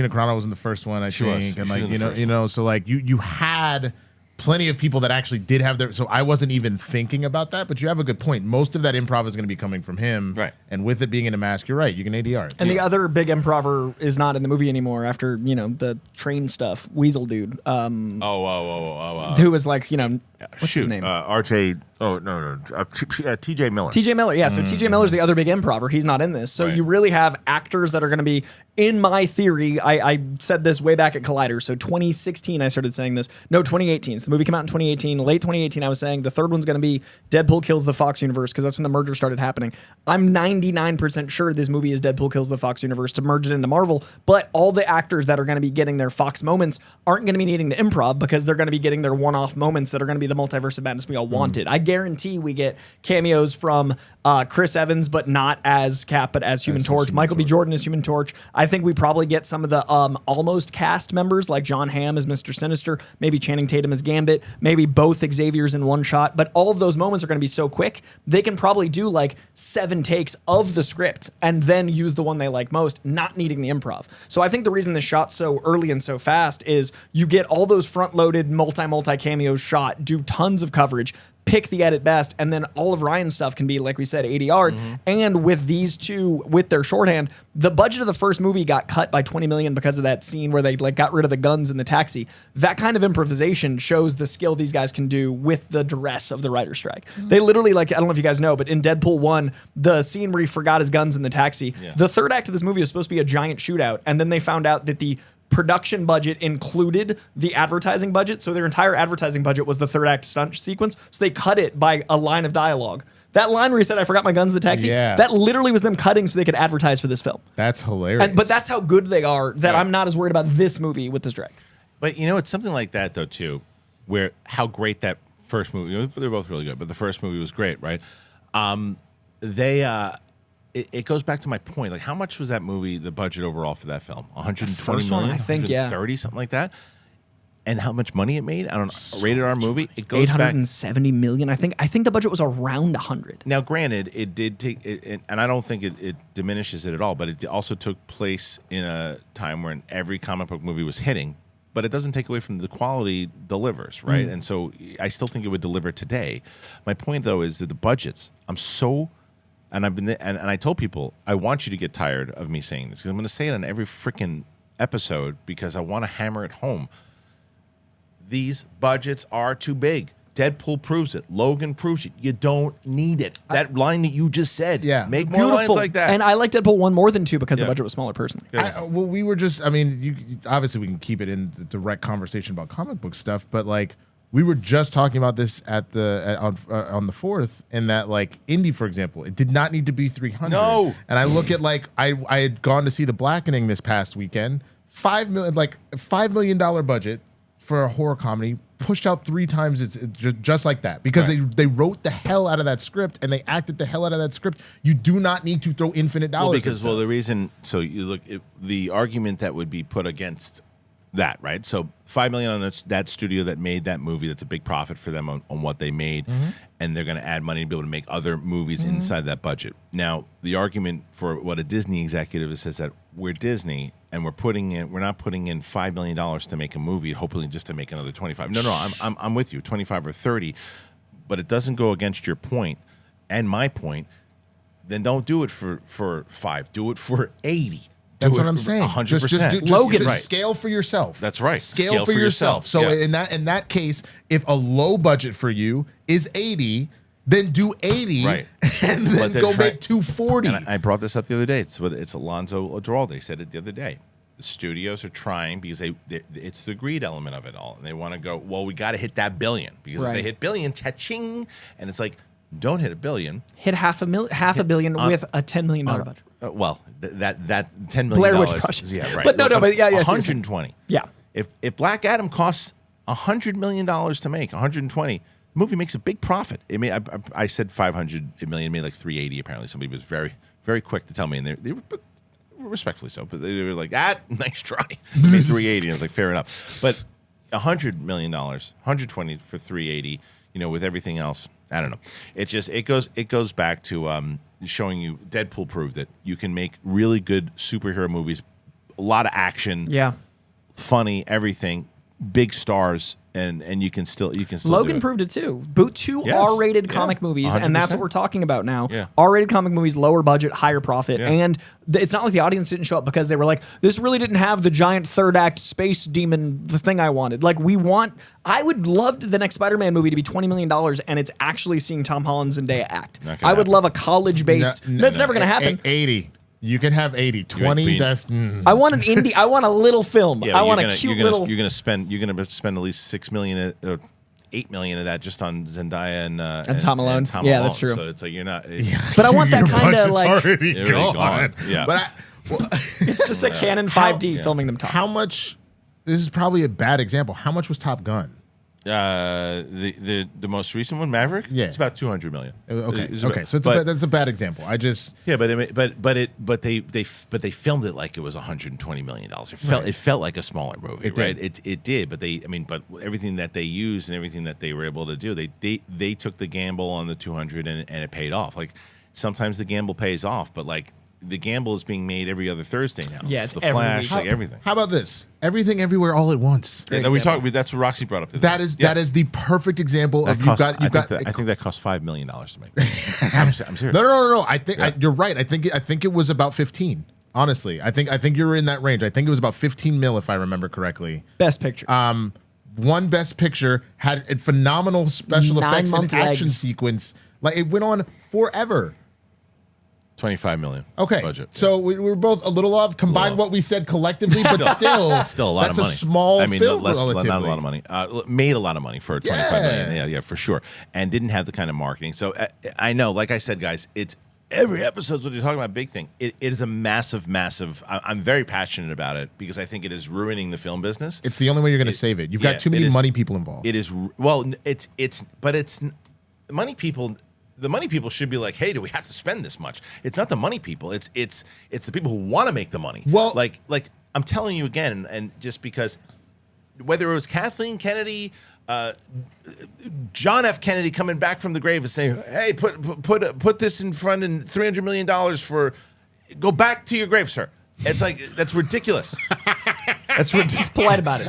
Carano was in the first one, I think, and like so like you had plenty of people that actually did have their. So I wasn't even thinking about that, but you have a good point. Most of that improv is going to be coming from him, right? And with it being in a mask, you're right. You can ADR it. And the other big improver is not in the movie anymore after the train stuff. Weasel dude. Who was like what's his name? RJ. Oh no. TJ Miller. TJ Miller. Yeah. So TJ Miller's the other big improver. He's not in this. So you really have actors that are going to be. In my theory, I said this way back at Collider. So 2016, I started saying this. No, 2018. So the movie came out in 2018. Late 2018, I was saying the third one's going to be Deadpool kills the Fox universe because that's when the merger started happening. I'm 99% sure this movie is Deadpool kills the Fox universe to merge it into Marvel. But all the actors that are going to be getting their Fox moments aren't going to be needing to improv because they're going to be getting their one-off moments that are going to be the multiverse of madness we all wanted. I guarantee we get cameos from Chris Evans, but not as Cap, but as Human Torch. Michael B. Jordan is Human Torch. I think we probably get some of the almost cast members, like John Hamm as Mr. Sinister, maybe Channing Tatum as Gambit, maybe both Xaviers in one shot. But all of those moments are going to be so quick, they can probably do like 7 takes of the script and then use the one they like most, not needing the improv. So I think the reason this shot so early and so fast is you get all those front-loaded multi cameos shot, do tons of coverage, pick the edit best, and then all of Ryan's stuff can be, like we said, ADR. And with these two, with their shorthand, the budget of the first movie got cut by $20 million because of that scene where they like got rid of the guns in the taxi. That kind of improvisation shows the skill these guys can do with the duress of the writer's strike. They literally, like, I don't know if you guys know, but in Deadpool 1, the scene where he forgot his guns in the taxi, the third act of this movie was supposed to be a giant shootout, and then they found out that the production budget included the advertising budget, so their entire advertising budget was the third act stunt sequence, so they cut it by a line of dialogue. That line where he said, I forgot my guns in the taxi, that literally was them cutting so they could advertise for this film. That's hilarious. But that's how good they are that I'm not as worried about this movie with this drag. But it's something like that, though, too, where how great that first movie, they're both really good, but the first movie was great, right? It goes back to my point. Like, how much was that movie, the budget overall for that film? 120 million? I think, 130, something like that? And how much money it made? I don't know. Rated R movie? It goes 870 million. I think the budget was around 100. Now, granted, it did take, and I don't think it diminishes it at all, but it also took place in a time when every comic book movie was hitting, but it doesn't take away from the quality delivers, right? And so I still think it would deliver today. My point, though, is that the budgets, and I told people, I want you to get tired of me saying this because I'm going to say it on every freaking episode because I want to hammer it home. These budgets are too big. Deadpool proves it. Logan proves it. You don't need it. That line that you just said. Yeah. Make more lines like that. And I like Deadpool 1 more than 2 because the budget was smaller personally. We were just, obviously we can keep it in the direct conversation about comic book stuff, but like, we were just talking about this on the 4th, in that like Indy, for example, it did not need to be 300. No. And I look at like I had gone to see The Blackening this past weekend, $5 million budget for a horror comedy, pushed out 3 times. It's just like that because they wrote the hell out of that script and they acted the hell out of that script. You do not need to throw infinite dollars. The reason. So you look at the argument that would be put against that, right? So $5 million on that studio that made that movie. That's a big profit for them on what they made, and they're going to add money to be able to make other movies inside that budget. Now, the argument for what a Disney executive says that we're Disney and we're not putting in $5 million to make a movie, hopefully just to make another 25. No, I'm with you, 25 or 30, but it doesn't go against your point and my point. Then don't do it for 5. Do it for 80. That's what I'm saying. 100%. Just scale for yourself. That's right. Scale for yourself. So in that case, if a low budget for you is 80, then do 80, right, and then go make 240. And I brought this up the other day. It's Alonzo Duralde said it the other day. the studios are trying because it's the greed element of it all, and they want to go. Well, we got to hit that billion because if they hit billion, cha-ching, and it's like, don't hit a billion. Hit half a billion with a $10 million budget. Well, that $10 million. Blair Witch Project. Yeah, right. But no, but yeah, 120. Yeah. If Black Adam costs $100 million to make, 120, the movie makes a big profit. I mean, I said 500 million, made like 380. Apparently, somebody was very, very quick to tell me, and they were respectfully so, but they were like, nice try. Made 380. And I was like, fair enough. But $100 million, 120 for 380. With everything else, I don't know. It goes back to showing you. Deadpool proved it. You can make really good superhero movies, a lot of action, funny, everything, big stars, and you can still Logan do it. proved it too. Boot 2 R-rated comic movies, 100%. and that's what we're talking about now. Yeah. R-rated comic movies, lower budget, higher profit, and it's not like the audience didn't show up because they were like, this really didn't have the giant third act space demon, the thing I wanted. Like I would love the next Spider-Man movie to be $20 million, and it's actually seeing Tom Holland and Zendaya act. I would love a college-based. That's never going to happen. 80. You can have 80. 20. That's. I want an indie. I want a little film. Yeah, I want a cute little. You're gonna spend at least $6 million or $8 million of that just on Zendaya and Tom Malone. And Tom Yeah, Malone. that's true. So it's like you're not. But I want that Your kind of budget's like. already gone. Yeah. But It's just a Canon 5D filming them talk. how much? This is probably a bad example. How much was Top Gun? The most recent one, Maverick. Yeah, it's about $200 million. Okay. So that's a bad example. I just but they filmed it like it was $120 million. It felt like a smaller movie, right? It did, but but everything that they used and everything that they were able to do, they took the gamble on the 200 and it paid off. Like sometimes the gamble pays off, but like. The gamble is being made every other Thursday now. Yeah, it's the every Flash, week. like everything. How about this? Everything, everywhere, all at once. Yeah, that's what Roxy brought up. That is the perfect example of I think that cost $5 million to make. I'm serious. No. I think you're right. I think it was about 15. Honestly, I think you're in that range. I think it was about 15 mil if I remember correctly. Best picture. One Best Picture had a phenomenal special effects and 9-month action legs. sequence. Like it went on forever. $25 million. Okay, budget. So we were both a little off. Combined what we said collectively, but still a lot of money. That's a small film, not relatively. a lot of money. Made a lot of money for $25 million. Yeah, for sure. And didn't have the kind of marketing. So I know, like I said, guys, it's every episode's what you're talking about. Big thing. It is a massive. I'm very passionate about it because I think it is ruining the film business. It's the only way you're going to save it. You've got too many money people involved. It is it's money people. The money people should be like, hey, do we have to spend this much? It's not the money people. It's the people who want to make the money. Well, like I'm telling you again, and just because whether it was Kathleen Kennedy, John F. Kennedy coming back from the grave and saying, hey, put this in front and $300 million for go back to your grave, sir. It's like that's ridiculous. That's He's polite about it.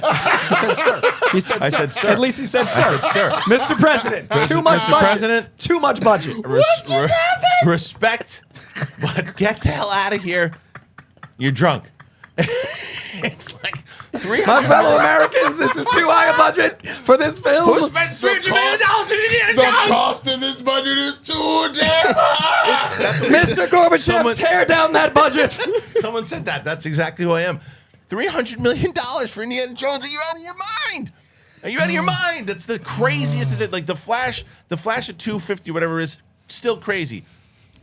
He said, sir. I said, sir. At least he said, sir. I said, sir. Mr. President. Too much Mr. budget. President. Too much budget. What just happened? Respect, but get the hell out of here. You're drunk. It's like $300 My fellow Americans, this is too high a budget for this film. Who spent $300 million in Indiana The Jones? cost in this budget is too damn high. Mr. Gorbachev, tear down that budget. Someone said that. That's exactly who I am. $300 million for Indiana Jones. Are you out of your mind? Are you out of your mind? That's the craziest. Like the Flash at 250, whatever it is, still crazy.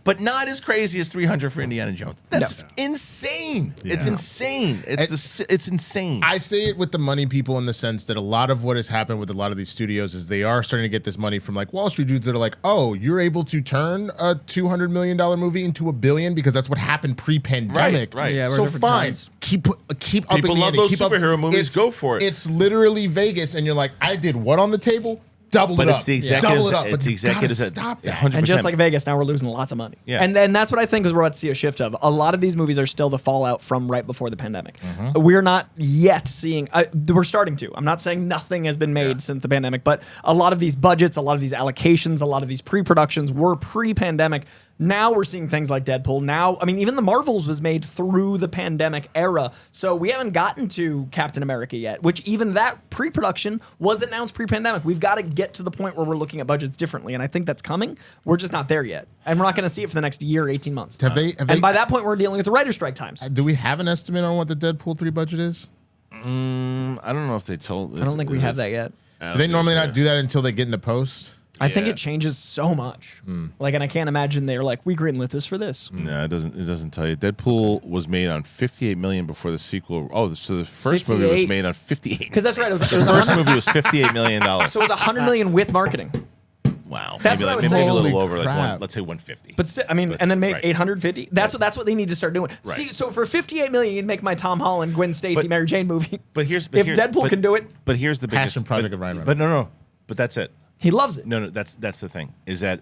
But not as crazy as 300 for Indiana Jones. That's insane. Yeah. It's insane. It's insane. I say it with the money people in the sense that a lot of what has happened with a lot of these studios is they are starting to get this money from like Wall Street dudes that are like, oh, you're able to turn a $200 million movie into $1 billion because that's what happened pre-pandemic. Right. Yeah, so fine, times. keep up. People love those superhero movies. Go for it. It's literally Vegas, and you're like, I did what on the table? Double it up. It's the executives. Double it up. It's the executives that stop that. 100%. And just like Vegas, now we're losing lots of money. Yeah. And then that's what I think is we're about to see a shift of. A lot of these movies are still the fallout from right before the pandemic. We're not yet seeing, we're starting to. I'm not saying nothing has been made since the pandemic, but a lot of these budgets, a lot of these allocations, a lot of these pre-productions were pre-pandemic. Now we're seeing things like Deadpool. Now, I mean, even the Marvels was made through the pandemic era. So we haven't gotten to Captain America yet, which even that pre-production was announced pre-pandemic. We've got to get to the point where we're looking at budgets differently. And I think that's coming. We're just not there yet. And we're not going to see it for the next year, 18 months. And by that point, we're dealing with the writer's strike times. Do we have an estimate on what the Deadpool 3 budget is? I don't know if they told. I don't think we have that yet. Do they normally not do that until they get into post? I think it changes so much. Like, and I can't imagine they're like, we greenlit this for this. No, it doesn't. It doesn't tell you. Deadpool was made on $58 million before the sequel. Oh, so the first movie was made on $58. Because that's right. It was The first movie was $58 million. So it was $100 million with marketing. Wow. That's maybe what I was maybe saying. a little Holy over, like crap. let's say 150. But still, I mean, and then make 850. That's what they need to start doing. Right. See, so for $58 million, you'd make my Tom Holland, Gwen Stacy, But- Mary Jane movie. But here's if Deadpool can do it, But here's the biggest Passion project but, of Ryan Reynolds. But no. But that's it. he loves it. No, that's the thing. Is that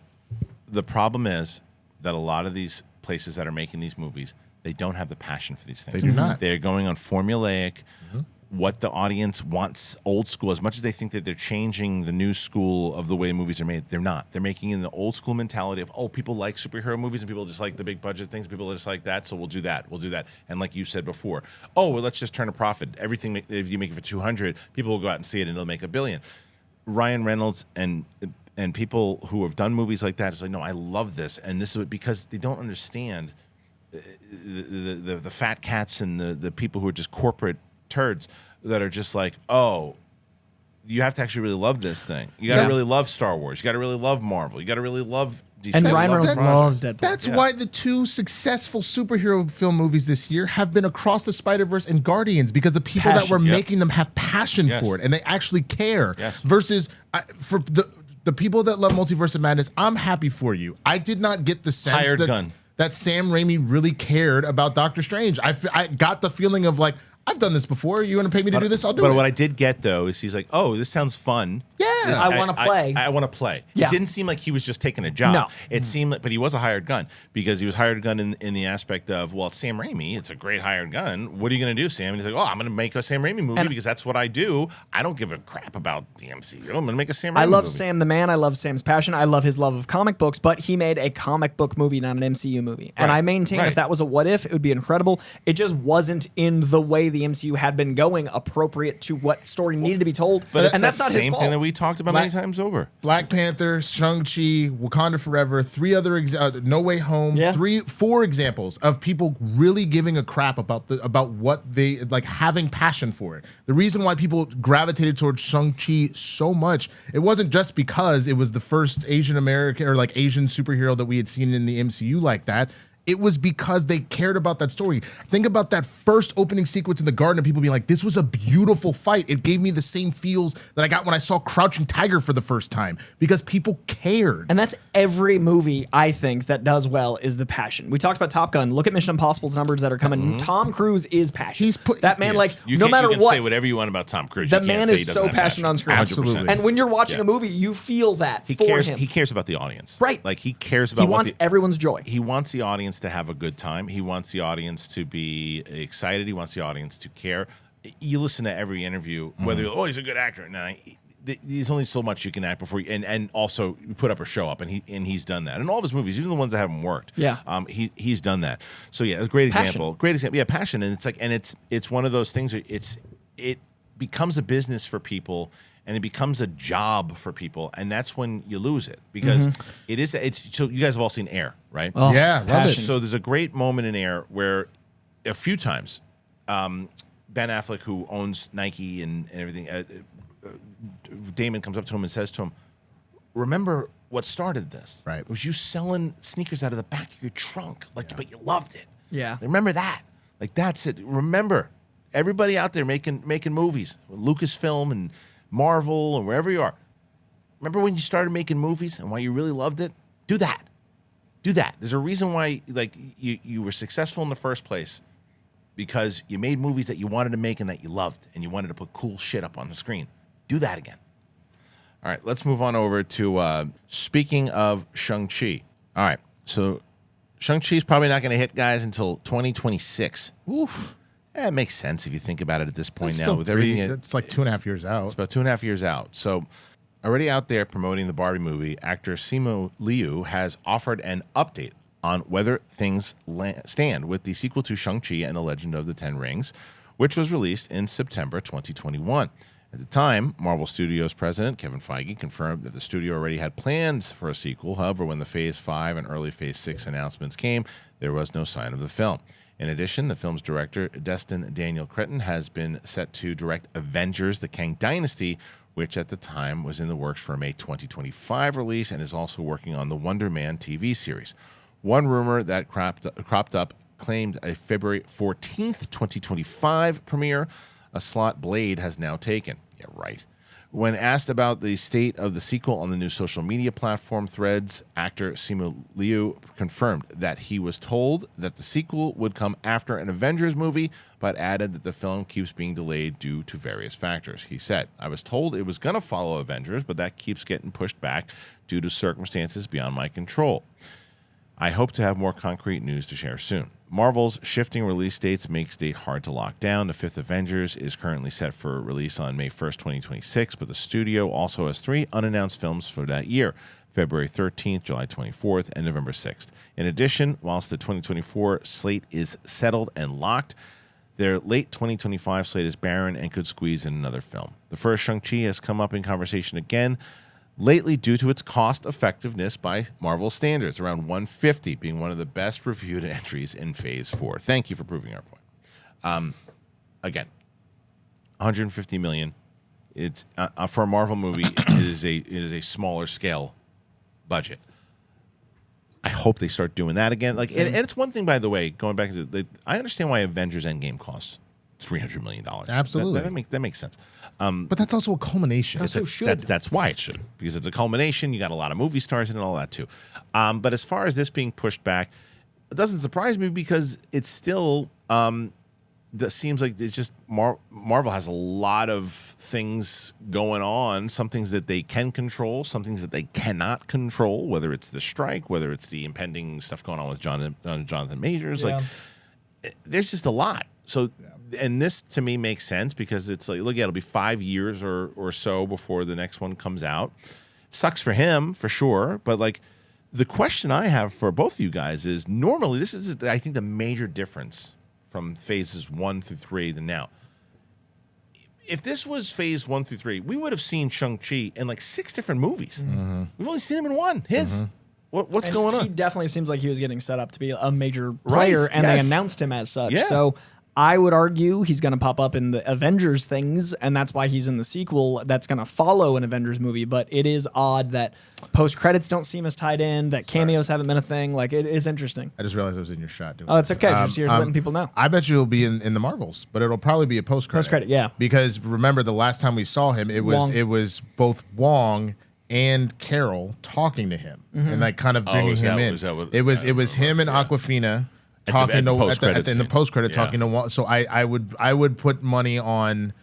the problem is that a lot of these places that are making these movies, they don't have the passion for these things. They do not. They're going on formulaic, what the audience wants, old school. As much as they think that they're changing the new school of the way movies are made, they're not. They're making in the old school mentality of, oh, people like superhero movies and people just like the big budget things. People just like that, so we'll do that. We'll do that. And like you said before, oh, well, let's just turn a profit. Everything, if you make it for 200, people will go out and see it and it'll make $1 billion. Ryan Reynolds and people who have done movies like that is like, no, I love this, and this is because they don't understand the fat cats and the people who are just corporate turds that are just like, oh, you have to actually really love this thing. You got to really love Star Wars. You got to really love Marvel. You got to really love DC. And Ryan Reynolds loves Deadpool. That's why the two successful superhero film movies this year have been Across the Spider-Verse and Guardians, because the people that were making them have passion for it and they actually care. Versus for the people that love Multiverse of Madness, I'm happy for you. I did not get the sense that Sam Raimi really cared about Doctor Strange. I got the feeling of like, I've done this before. You want to pay me to do this? I'll do it. But what I did get, though, is he's like, oh, this sounds fun. Yeah. I want to play. I want to play. Yeah. It didn't seem like he was just taking a job. No. It seemed like, but he was a hired gun, because he was hired gun in the aspect of, well, it's Sam Raimi. It's a great hired gun. What are you going to do, Sam? And he's like, oh, I'm going to make a Sam Raimi movie because that's what I do. I don't give a crap about the MCU. I'm going to make a Sam Raimi movie. I love Sam the man. I love Sam's passion. I love his love of comic books, but he made a comic book movie, not an MCU movie. And I maintain if that was a what if, it would be incredible. It just wasn't in the way the MCU had been going appropriate to what story needed to be told. But and that's not his same fault. thing that we talked about many times over. Black Panther, Shang-Chi, Wakanda Forever, three other No Way Home, 4 examples of people really giving a crap about what they like, having passion for it. The reason why people gravitated towards Shang-Chi so much, it wasn't just because it was the first Asian American or like Asian superhero that we had seen in the MCU like that. It was because they cared about that story. Think about that first opening sequence in the garden and people being like, this was a beautiful fight. It gave me the same feels that I got when I saw Crouching Tiger for the first time, because people cared. And that's every movie, I think, that does well is the passion. We talked about Top Gun. Look at Mission Impossible's numbers that are coming. Tom Cruise is passionate. That man, like, no matter you can what. say whatever you want about Tom Cruise. The man is so passionate on screen. Absolutely. And when you're watching a movie, you feel that He for cares. him. He cares about the audience. Right. Like, he cares about He wants everyone's joy. He wants the audience to have a good time. He wants the audience to be excited. He wants the audience to care. You listen to every interview, whether he's a good actor. No, there's only so much you can act before you, and also put up or show up, and he's done that. And all of his movies, even the ones that haven't worked, he's done that. So yeah, a great example. Great example. Yeah, passion, and it's like, and it's one of those things. It becomes a business for people. And it becomes a job for people, and that's when you lose it, because it's. So you guys have all seen Air, right? Oh, yeah, love it. So there's a great moment in Air where, a few times, Ben Affleck, who owns Nike and everything, Damon comes up to him and says to him, "Remember what started this? Right? It was you selling sneakers out of the back of your trunk, but you loved it. Yeah. Remember that? Like, that's it. Remember, everybody out there making movies, Lucasfilm and Marvel and wherever you are. Remember when you started making movies and why you really loved it? Do that. Do that. There's a reason why, like, you were successful in the first place, because you made movies that you wanted to make and that you loved, and you wanted to put cool shit up on the screen. Do that again. All right, let's move on over to speaking of Shang-Chi. All right, so Shang-Chi is probably not going to hit, guys, until 2026. Oof. Yeah, it makes sense if you think about it at this point That's now. still With everything, it's like 2.5 years out. It's about 2.5 years out. So, already out there promoting the Barbie movie, actor Simu Liu has offered an update on whether things stand with the sequel to Shang-Chi and the Legend of the Ten Rings, which was released in September 2021. At the time, Marvel Studios president Kevin Feige confirmed that the studio already had plans for a sequel. However, when the Phase 5 and early Phase 6 announcements came, there was no sign of the film. In addition, the film's director, Destin Daniel Cretton, has been set to direct Avengers: The Kang Dynasty, which at the time was in the works for a May 2025 release, and is also working on the Wonder Man TV series. One rumor that cropped up claimed a February 14th, 2025 premiere. A slot Blade has now taken. Yeah, right. When asked about the state of the sequel on the new social media platform Threads, actor Simu Liu confirmed that he was told that the sequel would come after an Avengers movie, but added that the film keeps being delayed due to various factors. He said, "I was told it was going to follow Avengers, but that keeps getting pushed back due to circumstances beyond my control. I hope to have more concrete news to share soon." Marvel's shifting release dates makes date hard to lock down. The fifth Avengers is currently set for release on May 1st, 2026, but the studio also has 3 unannounced films for that year: February 13th, July 24th, and November 6th. In addition, whilst the 2024 slate is settled and locked, their late 2025 slate is barren and could squeeze in another film. The first Shang-Chi has come up in conversation again lately due to its cost effectiveness by Marvel standards, around $150 being one of the best reviewed entries in Phase 4. Thank you for proving our point. Again, $150 million. It's for a Marvel movie. It is a smaller scale budget. I hope they start doing that again. Like, and it's one thing, by the way, going back to I understand why Avengers Endgame costs $300 million. Absolutely. That makes sense. But that's also a culmination. That's why it should, because it's a culmination. You got a lot of movie stars in it and all that too. But as far as this being pushed back, it doesn't surprise me because it's still that seems like it's just Marvel has a lot of things going on, some things that they can control, some things that they cannot control, whether it's the strike, whether it's the impending stuff going on with Jonathan Majors. Yeah. Like, there's just a lot. So, and this to me makes sense because it's like, look, it'll be 5 years or so before the next one comes out. Sucks for him, for sure. But like, the question I have for both of you guys is, normally this is, I think, the major difference from phases 1 through 3 than now. If this was phase 1 through 3, we would have seen Shang-Chi in like 6 different movies. Mm-hmm. We've only seen him in 1. His. Mm-hmm. What's going on? He definitely seems like he was getting set up to be a major player, and yes. they announced him as such. Yeah. So I would argue he's going to pop up in the Avengers things, and that's why he's in the sequel that's going to follow an Avengers movie. But it is odd that post-credits don't seem as tied in, that cameos haven't been a thing. Like, it is interesting. I just realized I was in your shot. Oh, it's okay. Just here's letting people know. I bet you he'll be in the Marvels, but it'll probably be a post-credit. Post-credit, yeah. Because remember, the last time we saw him, it was both Wong and Carol talking to him and like kind of bringing him in. It was him and Awkwafina talking in the post credit talking to Wong. So I would put money on,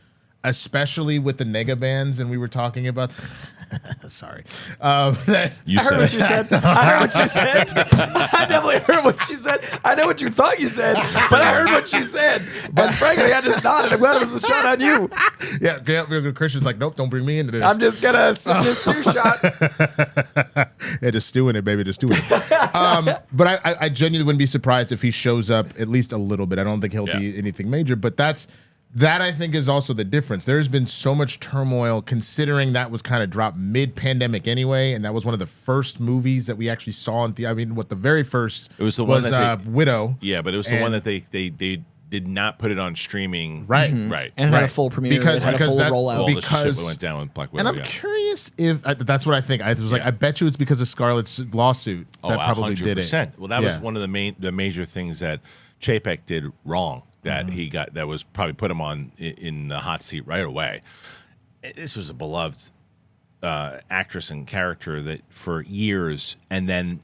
especially with the nega bands, and we were talking about. Sorry, I heard what you said. I definitely heard what you said. I know what you thought you said, but I heard what you said. But frankly, I just nodded. I'm glad it was a shot on you. Yeah, Christian's like, nope, don't bring me into this. I'm just gonna just two-shot. Yeah, just stewing it, baby, just stewing it. But I genuinely wouldn't be surprised if he shows up at least a little bit. I don't think he'll be anything major, but that I think is also the difference. There's been so much turmoil considering that was kind of dropped mid-pandemic anyway, and that was one of the first movies that we actually saw in the very first it was the one that Widow. Yeah, but it was the one that they did not put it on streaming. Right. Mm-hmm. Right. And had a full premiere. Because had a full that, rollout. All the because shit that went down with Black Widow. And I'm curious if that's what I think. I was like, I bet you it's because of Scarlett's lawsuit that probably 100%. did it. Well, that was one of the major things that Chapek did wrong. That he got, that was probably put him on in the hot seat right away. This was a beloved actress and character that for years, and then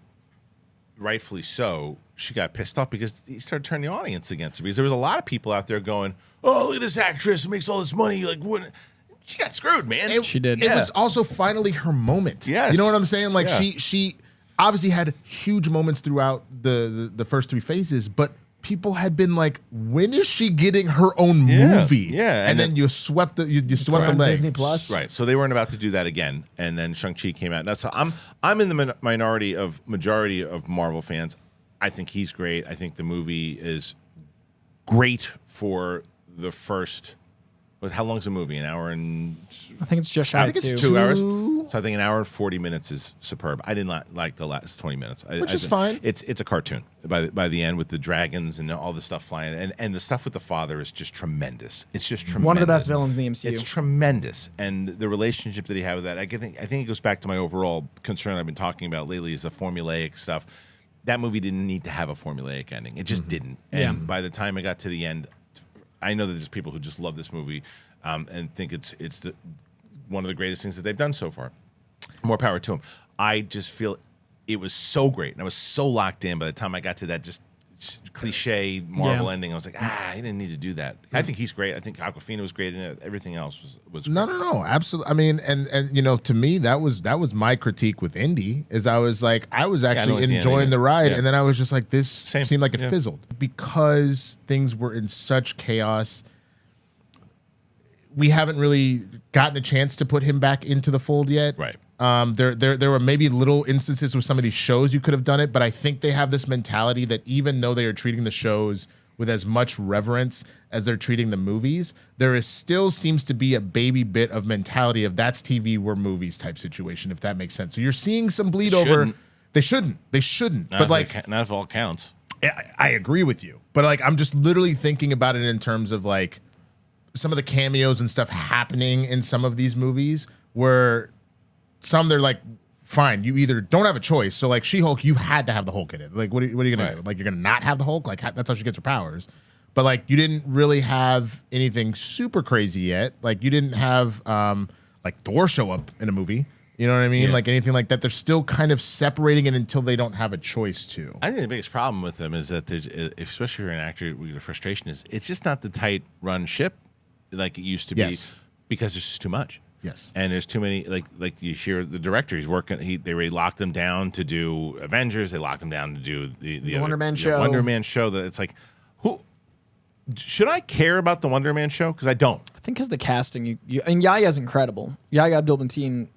rightfully so, she got pissed off because he started turning the audience against her. Because there was a lot of people out there going, "Oh, look at this actress who makes all this money." Like, what? She got screwed, man. She did. It was also finally her moment. Yes. You know what I'm saying? Like she obviously had huge moments throughout the first 3 phases, but people had been like, when is she getting her own movie? Yeah. And then you swept the swept the leg. Disney Plus. Right. So they weren't about to do that again. And then Shang-Chi came out. Now, so I'm in the majority of Marvel fans. I think he's great. I think the movie is great for the first. But how long's the movie? An hour and I think it's just shy of 2. 2 hours. So I think an hour and 40 minutes is superb. I did not like the last 20 minutes, Which is fine. It's a cartoon by the end with the dragons and all the stuff flying, and the stuff with the father is just tremendous. It's just tremendous. One of the best villains in the MCU. It's tremendous, and the relationship that he had with that. I think it goes back to my overall concern I've been talking about lately is the formulaic stuff. That movie didn't need to have a formulaic ending. It just didn't. And by the time I got to the end, I know that there's people who just love this movie and think it's one of the greatest things that they've done so far. More power to them. I just feel it was so great, and I was so locked in by the time I got to that just cliche Marvel ending. I was like, he didn't need to do that. I think he's great. I think Awkwafina was great in it. Everything else was great. No, absolutely. I mean, and to me, that was my critique with Indy. Is I was actually enjoying the ride, and then I was just like, this seemed like it fizzled because things were in such chaos. We haven't really gotten a chance to put him back into the fold yet. Right. There were maybe little instances with some of these shows you could have done it, but I think they have this mentality that even though they are treating the shows with as much reverence as they're treating the movies, there is still seems to be a baby bit of mentality of that's TV, we're movies type situation, if that makes sense. So you're seeing some bleed over. They shouldn't. Not if all counts. I agree with you, but like I'm just literally thinking about it in terms of like some of the cameos and stuff happening in some of these movies where some they're like, fine, you either don't have a choice. So like She-Hulk, you had to have the Hulk in it. Like, what are you gonna do? Like, you're gonna not have the Hulk? Like, that's how she gets her powers. But like, you didn't really have anything super crazy yet. Like, you didn't have like Thor show up in a movie. You know what I mean? Like anything like that. They're still kind of separating it until they don't have a choice to. I think the biggest problem with them is that, especially for an actor, the frustration is it's just not the tight run ship like it used to be because there's just too much. Yes. And there's too many, like you hear the director, he's working, they already locked him down to do Avengers, they locked him down to do the Wonder Man show. Wonder Man show, that it's like, should I care about the Wonder Man show? Because I don't. I think because the casting, and Yaya's incredible. Yaya Abdul-Mateen.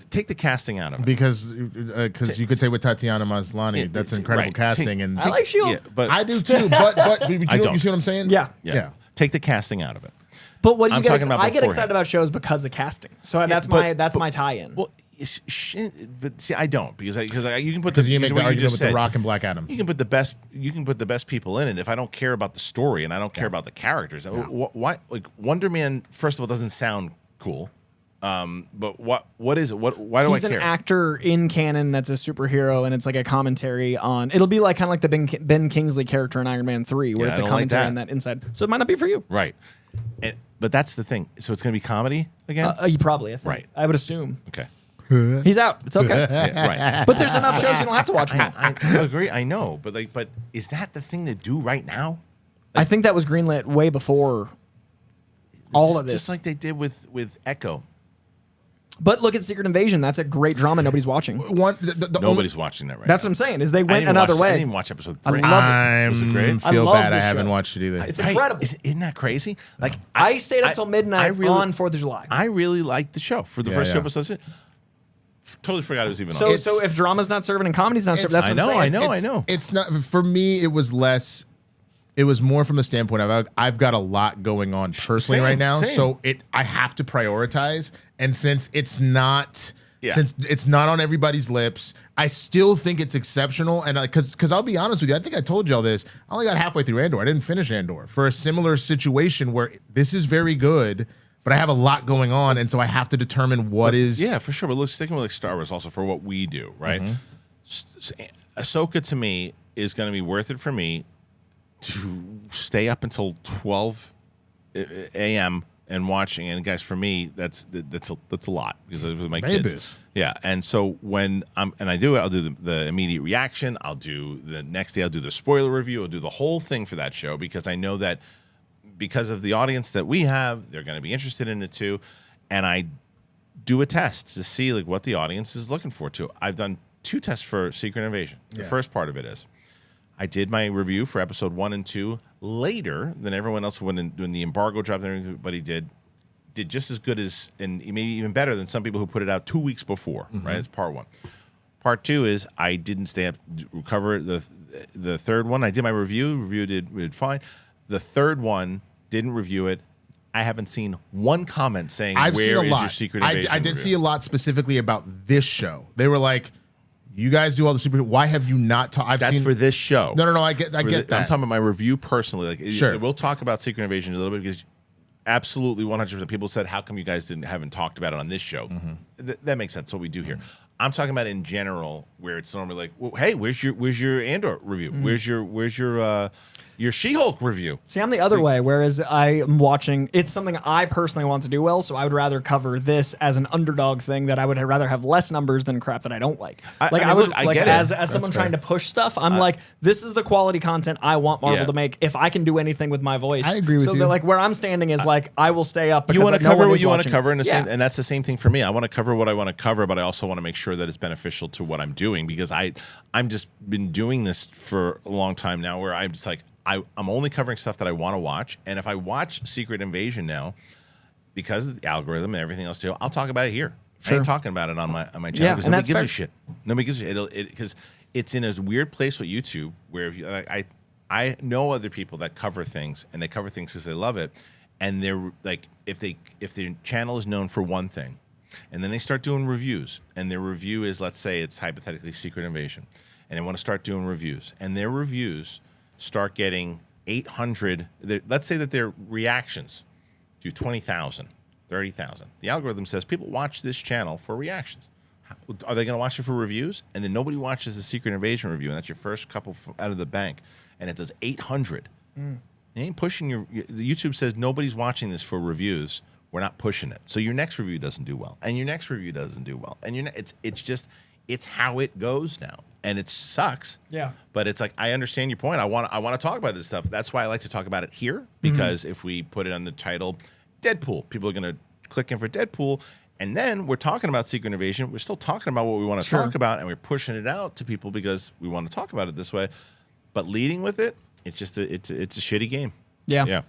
Take the casting out of it. Because you could say with Tatiana Maslany, that's incredible casting. And I like She-Hulk. Yeah, but I do too, but you see what I'm saying? Yeah. Take the casting out of it. But what do you get? I get beforehand. excited about shows because of the casting. So that's my tie-in. Well, but see, I don't because you can put you make the argument with The Rock and Black Adam. You can put the best people in it. If I don't care about the story and I don't care about the characters, why? Like Wonder Man, first of all, doesn't sound cool. But what is it? Why do I care? He's an actor in canon that's a superhero, and it's like a commentary on. It'll be like kind of like the Ben Kingsley character in Iron Man 3, where it's a commentary on that inside. So it might not be for you, right? But that's the thing. So it's going to be comedy again. You probably, I think. Right. I would assume. Okay. He's out. It's okay. Right. But there's enough shows you don't have to watch more. I agree. I know, but is that the thing to do right now? I think that was greenlit way before all of this. Just like they did with Echo. But look at Secret Invasion. That's a great drama nobody's watching. Nobody's watching that right That's now. what I'm saying, is they went another way. I didn't even watch episode 3. I love it. Was it great? I feel bad I this haven't show. watched it either. It's incredible. Isn't that crazy? Like I stayed up till midnight on 4th of July. I really liked the show for the first 2 episodes. Totally forgot it was even on. So if drama's not serving and comedy's not serving, that's what I'm saying. I know. It's not for me. It was less. It was more from the standpoint of I've got a lot going on personally right now, so I have to prioritize. And since it's not. Yeah. Since it's not on everybody's lips, I still think it's exceptional. And because I'll be honest with you, I think I told y'all this. I only got halfway through Andor. I didn't finish Andor for a similar situation where this is very good, but I have a lot going on, and so I have to determine what is. Yeah, for sure. But let's sticking with like Star Wars also for what we do, right? Ahsoka to me is going to be worth it for me to stay up until 12 a.m. and watching, and guys, for me, that's a lot because it was my kids. Yeah, and so when I do it, I'll do the immediate reaction. I'll do the next day. I'll do the spoiler review. I'll do the whole thing for that show because I know that because of the audience that we have, they're going to be interested in it too. And I do a test to see like what the audience is looking for too. I've done 2 tests for Secret Invasion. The first part of it is I did my review for episode 1 and 2 later than everyone else when the embargo dropped and everybody did just as good as, and maybe even better than some people who put it out 2 weeks before, right? It's part 1. Part 2 is I didn't stay up, cover the the third one, I did my review did fine. The third one, didn't review it. I haven't seen one comment saying I've where seen a is lot. your Secret Invasion I did review? see a lot specifically about this show. They were like, "You guys do all the super. Why have you not talked?" That's for this show. No. I get that. I'm talking about my review personally. Like, Sure. we'll talk about Secret Invasion a little bit because absolutely 100% people said, "How come you guys haven't talked about it on this show?" That makes sense. What we do here. I'm talking about in general, where it's normally like, well, "Hey, where's your Andor review? Where's your She-Hulk review?" See, I'm the other way, whereas I am watching, it's something I personally want to do well, so I would rather cover this as an underdog thing that I would rather have less numbers than crap that I don't like. I get it. As someone fair. trying to push stuff, I'm like, this is the quality content I want Marvel to make if I can do anything with my voice. I agree with so you. So like where I'm standing is like, I will stay up because You want to no cover one what is you want to watching. cover, and Yeah. and that's the same thing for me. I want to cover what I want to cover, but I also want to make sure that it's beneficial to what I'm doing because I'm just been doing this for a long time now, where I'm just like I'm only covering stuff that I want to watch, and if I watch Secret Invasion now, because of the algorithm and everything else too, I'll talk about it here. I ain't talking about it on my channel because and nobody that's gives fair. a shit. Nobody gives a shit because it's in a weird place with YouTube where if you I know other people that cover things and they cover things because they love it, and they're like if their channel is known for one thing, and then they start doing reviews, and their review is, let's say it's hypothetically Secret Invasion, and they want to start doing reviews, and their reviews start getting 800. Let's say that their reactions do 20,000, 30,000. The algorithm says people watch this channel for reactions. Are they going to watch it for reviews? And then nobody watches the Secret Invasion review, and that's your first couple out of the bank, and it does 800. It ain't pushing the YouTube says nobody's watching this for reviews. We're not pushing it. So your next review doesn't do well, and your next review doesn't do well, and it's how it goes now, and it sucks. Yeah. But it's like I understand your point. I want to talk about this stuff. That's why I like to talk about it here because if we put it on the title, Deadpool, people are gonna click in for Deadpool, and then we're talking about Secret Invasion. We're still talking about what we want to talk about, and we're pushing it out to people because we want to talk about it this way. But leading with it, it's just it's a shitty game. Yeah.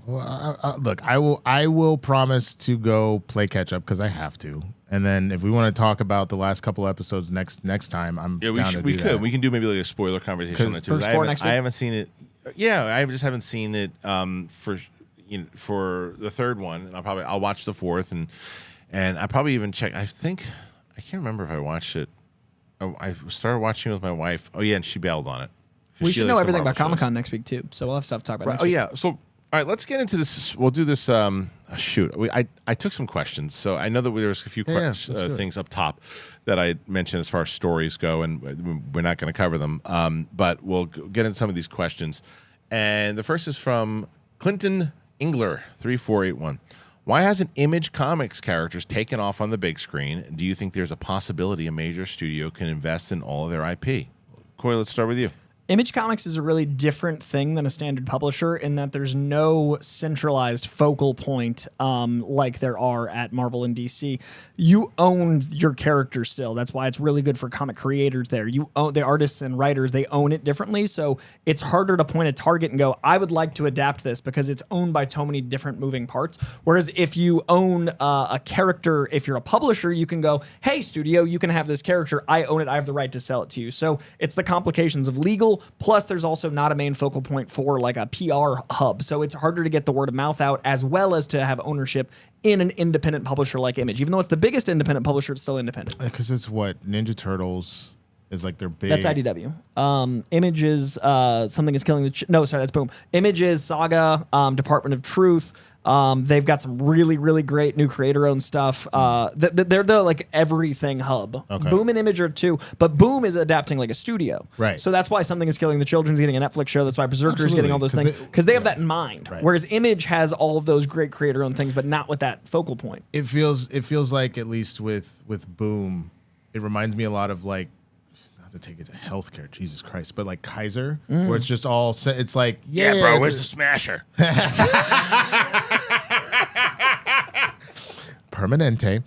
Look, I will promise to go play catch up because I have to. And then if we want to talk about the last couple episodes next time, I'm down to do that. We can do maybe like a spoiler conversation on that too. First four next week? I haven't seen it. Yeah, I just haven't seen it for the third one, and I'll watch the fourth, and I probably even check. I can't remember if I watched it. Oh, I started watching it with my wife. Oh yeah, and she bailed on it. We She should know likes the everything about Marvel shows. Comic-Con next week too, so we'll have stuff to talk about next Oh week. yeah. So all right, let's get into this. We'll do this. I took some questions. So I know that there was a few let's do it. things up top that I mentioned as far as stories go, and we're not going to cover them. But we'll get into some of these questions. And the first is from Clinton Engler 3481. Why hasn't Image Comics characters taken off on the big screen? Do you think there's a possibility a major studio can invest in all of their IP? Coy, let's start with you. Image Comics is a really different thing than a standard publisher in that there's no centralized focal point like there are at Marvel and DC. You own your character still. That's why it's really good for comic creators there. You own the artists and writers, they own it differently. So it's harder to point a target and go, I would like to adapt this because it's owned by so many different moving parts. Whereas if you own a character, if you're a publisher, you can go, hey, studio, you can have this character. I own it. I have the right to sell it to you. So it's the complications of legal. Plus, there's also not a main focal point for like a PR hub. So it's harder to get the word of mouth out as well as to have ownership in an independent publisher like Image. Even though it's the biggest independent publisher, it's still independent. Because it's what Ninja Turtles is like their big. That's IDW. Image is Something is Killing the... No, sorry, that's Boom. Image is Saga, Department of Truth. They've got some really, really great new creator-owned stuff. They're the like everything hub. Okay. Boom and Image are too, but Boom is adapting like a studio. Right. So that's why Something is Killing the Children's getting a Netflix show. That's why Berserker is getting all those things Absolutely, because they have that in mind. Right. Whereas Image has all of those great creator-owned things, but not with that focal point. It feels like, at least with Boom, it reminds me a lot of like, not to take it to healthcare, Jesus Christ, but like Kaiser, where it's just all set. It's like, Yeah, bro. it's Where's the Smasher? Permanente.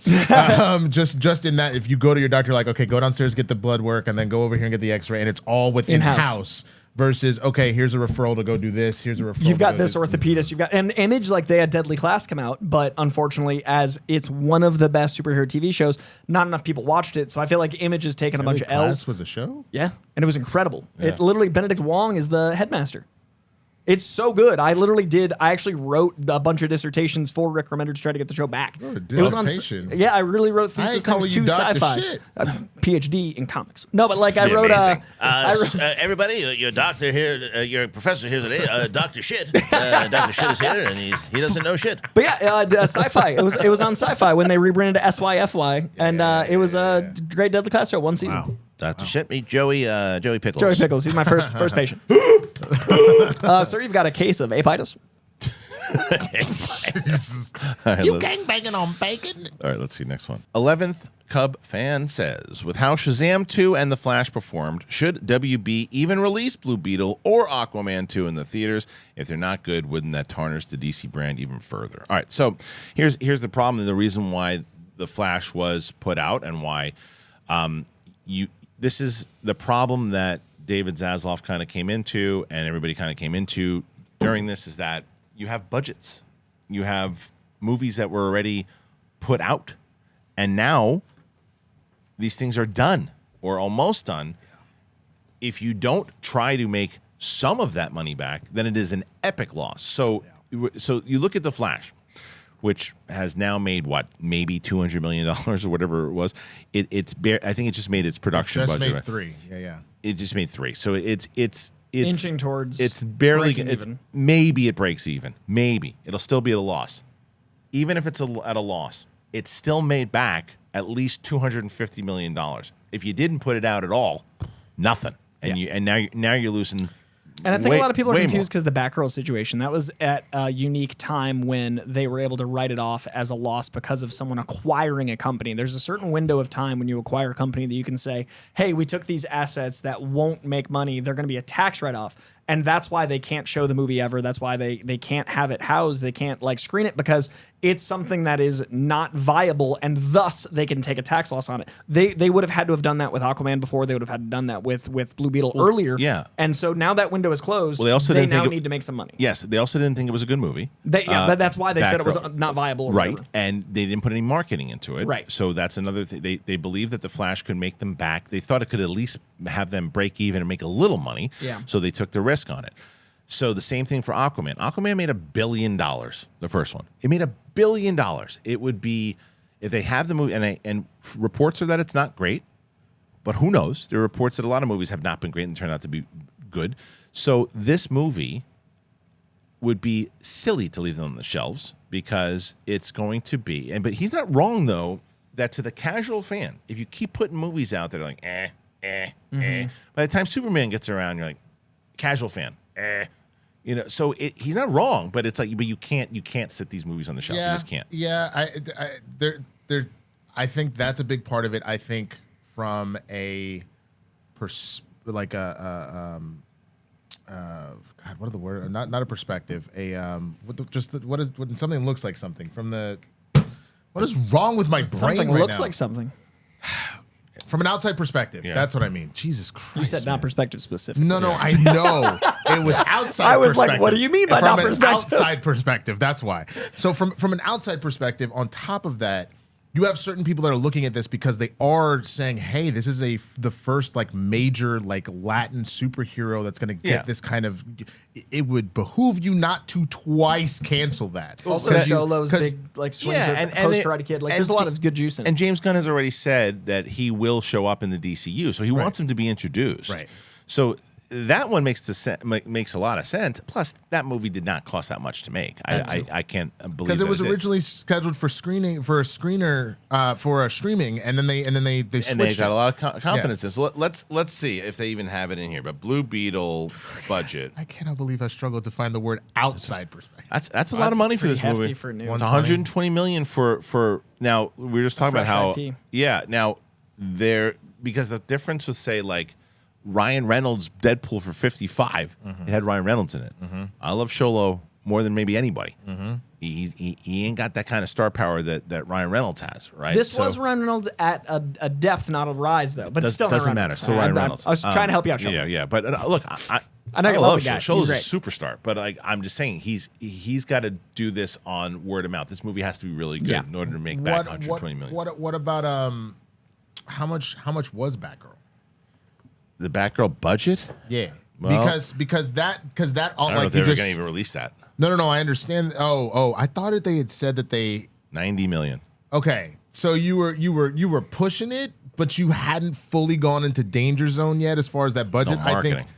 Just in that, if you go to your doctor, like, okay, go downstairs, get the blood work, and then go over here and get the X-ray, and it's all within In-house. house versus, okay, here's a referral to go do this. Here's a referral. You've got this orthopedist. You've got an Image, like they had Deadly Class come out, but unfortunately, as it's one of the best superhero TV shows, not enough people watched it. So I feel like Image has taken a bunch of L's. Was a show? Yeah, and it was incredible. Yeah. It literally, Benedict Wong is the headmaster. It's so good. I actually wrote a bunch of dissertations for Rick Remender to try to get the show back. Oh, a It was dissertation. yeah, I really wrote I ain't thesis calling things you to Dr. sci-fi. Shit. PhD in comics. No, but like I wrote everybody, your doctor here, your professor here today, Dr. Shit. Dr. Shit is here, and he doesn't know shit. But yeah, sci-fi. It was on sci-fi when they rebranded to SYFY, and it was a great Deadly Class show, one season. Wow. Dr. Shit, meet Joey Pickles. Joey Pickles. He's my first patient. Sir, you've got a case of apitis. You gangbanging on bacon? All right, let's see next one. 11th Cub fan says, with how Shazam 2 and The Flash performed, should WB even release Blue Beetle or Aquaman 2 in the theaters? If they're not good, wouldn't that tarnish the DC brand even further? All right, so here's the problem and the reason why The Flash was put out and why this is the problem that David Zaslav kind of came into and everybody kind of came into during this, is that you have budgets. You have movies that were already put out, and now these things are done or almost done. If you don't try to make some of that money back, then it is an epic loss. So you look at The Flash, which has now made maybe $200 million or whatever it was. I think it just made its production budget. Just made 3. Yeah. It just made 3. So it's Inching towards it's barely breaking it's even. maybe it breaks even. Maybe it'll still be at a loss. Even if it's at a loss, it's still made back at least $250 million. If you didn't put it out at all, nothing. And now you're losing. And I think a lot of people are way confused more. because the Batgirl situation, that was at a unique time when they were able to write it off as a loss because of someone acquiring a company. There's a certain window of time when you acquire a company that you can say, hey, we took these assets that won't make money. They're going to be a tax write-off. And that's why they can't show the movie ever. That's why they can't have it housed. They can't screen it because it's something that is not viable, and thus they can take a tax loss on it. They would have had to have done that with Aquaman before. They would have had to done that with Blue Beetle earlier. Yeah. And so now that window is closed. Well, they also now need to make some money. Yes, they also didn't think it was a good movie. That's why they said it was Batgirl. not viable. Or Right, whatever. and they didn't put any marketing into it. Right. So that's another thing. They believed that The Flash could make them back. They thought it could at least have them break even and make a little money. Yeah. So they took the risk on it. So the same thing for Aquaman. Aquaman made $1 billion, the first one. It made $1 billion. It would be, if they have the movie, and reports are that it's not great, but who knows? There are reports that a lot of movies have not been great and turned out to be good. So this movie would be silly to leave them on the shelves because it's going to be, but he's not wrong though, that to the casual fan, if you keep putting movies out there like, by the time Superman gets around, you're like, casual fan, so he's not wrong, but it's like, but you can't sit these movies on the shelf. You just can't. Yeah, I think that's a big part of it. I think from a God, what are the word? Not a perspective. When something looks like something from the. What is wrong with my brain Something right looks now? like something. From an outside perspective, Yeah. that's what I mean. Jesus Christ! You said not man. perspective specific. No, I know. It was outside. I was like, perspective. what do you mean by from not an perspective? outside perspective? That's why. So from an outside perspective, on top of that, you have certain people that are looking at this because they are saying, "Hey, this is the first major Latin superhero that's going to get this kind of." It would behoove you not to twice cancel that. Also, 'Cause you- Sholo's 'cause- big swings and with Post it- Karate Kid. and There's a lot J- of good juice in it. And James Gunn has already said that he will show up in the DCU, so he wants him to be introduced. Right. So that one makes a lot of sense. Plus, that movie did not cost that much to make. I can't believe because it was originally scheduled for streaming, and then they switched and they got it. a lot of confidence in. So let's see if they even have it in here. But Blue Beetle budget. I cannot believe I struggled to find the word outside perspective. That's a lot of money for this pretty hefty movie. for new. It's 120. $120 million for now. We were just talking about fresh how IP. now because the difference with say Ryan Reynolds Deadpool for 55. It had Ryan Reynolds in it. I love Sholo more than maybe anybody. He ain't got that kind of star power that Ryan Reynolds has, right? This was Ryan Reynolds at a depth, not a rise, though. But it's still doesn't not matter. Reynolds. Still Ryan Reynolds. I was trying to help you out, Sean. Yeah. But look, I know you love the guy. Scholl's a He's great. superstar, but like I'm just saying, he's got to do this on word of mouth. This movie has to be really good in order to make back 120 million. What about how much was Batgirl? The Batgirl budget? Yeah, Well, because that I don't know if they were going to even release that. No. I understand. Oh, I thought they had said that they 90 million. Okay, so you were pushing it, but you hadn't fully gone into danger zone yet as far as that budget. No, marketing. I think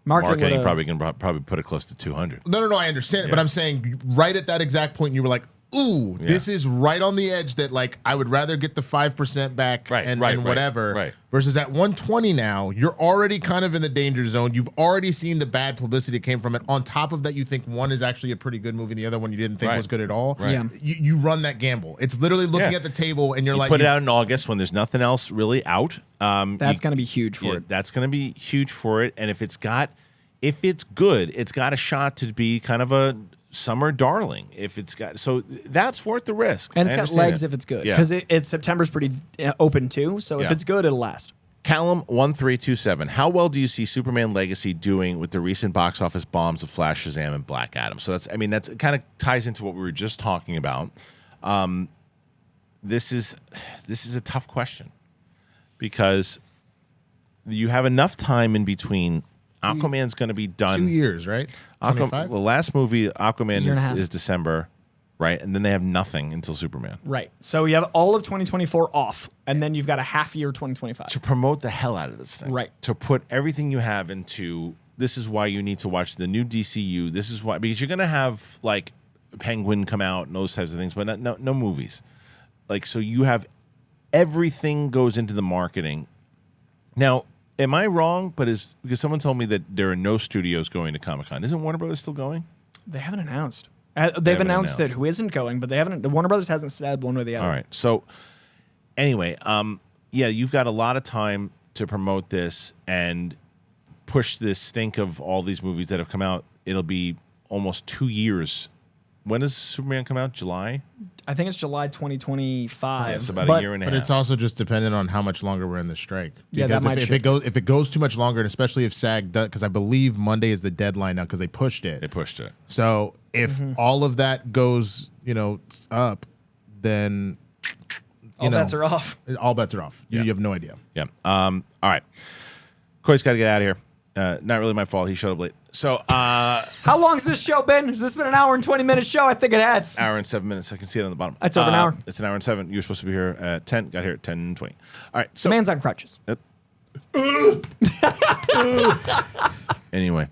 Marketing probably can probably put it close to 200. No, I understand it, but I'm saying right at that exact point, you were like, ooh, this is right on the edge that like I would rather get the 5% back and whatever. Right. Versus at 120 now, you're already kind of in the danger zone. You've already seen the bad publicity that came from it. On top of that, you think one is actually a pretty good movie, and the other one you didn't think was good at all. Right. Yeah. You run that gamble. It's literally looking at the table, and you're like, put it out in August when there's nothing else really out. That's going to be huge for it. That's going to be huge for it. And if it's good, it's got a shot to be kind of a summer darling. So that's worth the risk. And it's got legs if it's good. Because it's September's pretty open too. So if it's good, it'll last. Callum1327, how well do you see Superman Legacy doing with the recent box office bombs of Flash, Shazam, and Black Adam? So that's kind of ties into what we were just talking about. This is a tough question because you have enough time in between. Aquaman's going to be done 2 years, right? The last movie, Aquaman, is December, right? And then they have nothing until Superman. Right. So you have all of 2024 off, and then you've got a half year 2025. To promote the hell out of this thing. Right. To put everything you have into, this is why you need to watch the new DCU. This is why, because you're going to have, like, Penguin come out and those types of things, but no movies. Like, so you have everything goes into the marketing. Now, am I wrong? Because someone told me that there are no studios going to Comic-Con. Isn't Warner Brothers still going? They haven't announced. They've announced that who isn't going, but they haven't. Warner Brothers hasn't said one way or the other. All right. So anyway, you've got a lot of time to promote this and push this stink of all these movies that have come out. It'll be almost 2 years. When does Superman come out? July? I think it's July 2025. It's about a year and a half. But it's also just dependent on how much longer we're in the strike. Yeah, that might if it goes too much longer, and especially if SAG does, because I believe Monday is the deadline now because they pushed it. So if all of that goes, up, then all bets are off. All bets are off. You have no idea. Yeah. All right. Coy's got to get out of here. Not really my fault. He showed up late. So, how long's this show been? Has this been an hour and 20-minute show? I think it has. Hour and 7 minutes. I can see it on the bottom. It's over an hour. It's an hour and 7. You were supposed to be here at 10. Got here at 10:20. All right. So the man's on crutches. Anyway,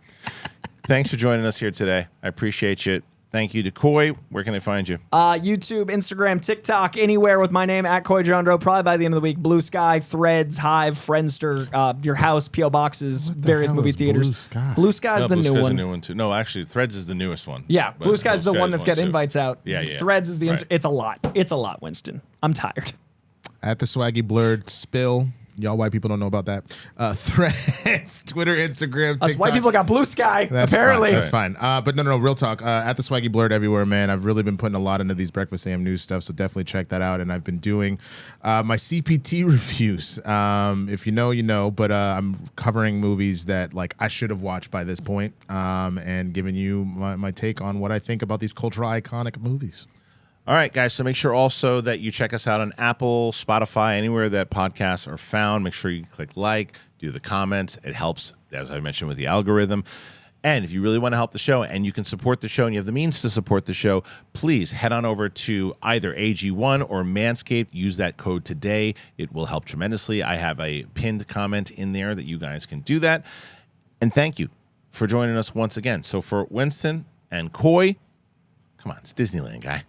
thanks for joining us here today. I appreciate you. Thank you to Coy. Where can they find you? YouTube, Instagram, TikTok, anywhere with my name at Coy Jandro. Probably by the end of the week. Blue Sky, Threads, Hive, Friendster, your house, PO boxes, various movie theaters. Blue Sky is the new one. A new one too. No, actually, Threads is the newest one. Yeah, Blue Sky is the one that's got invites out. Yeah. Threads is the. It's a lot. It's a lot, Winston. I'm tired. At the Swaggy Blurred Spill. Y'all white people don't know about that. Threads, Twitter, Instagram, TikTok. Us white people got Blue Sky, apparently. That's fine. But no, real talk. At the Swaggy Blurred everywhere, man. I've really been putting a lot into these Breakfast AM news stuff, so definitely check that out. And I've been doing my CPT reviews. If you know, you know. But I'm covering movies that like I should have watched by this point, and giving you my take on what I think about these cultural iconic movies. All right, guys. So make sure also that you check us out on Apple, Spotify, anywhere that podcasts are found. Make sure you click like, do the comments. It helps, as I mentioned, with the algorithm. And if you really want to help the show and you can support the show and you have the means to support the show, please head on over to either AG1 or MANSCAPED. Use that code today. It will help tremendously. I have a pinned comment in there that you guys can do that. And thank you for joining us once again. So for Winston and Coy, come on, it's Disneyland, guy.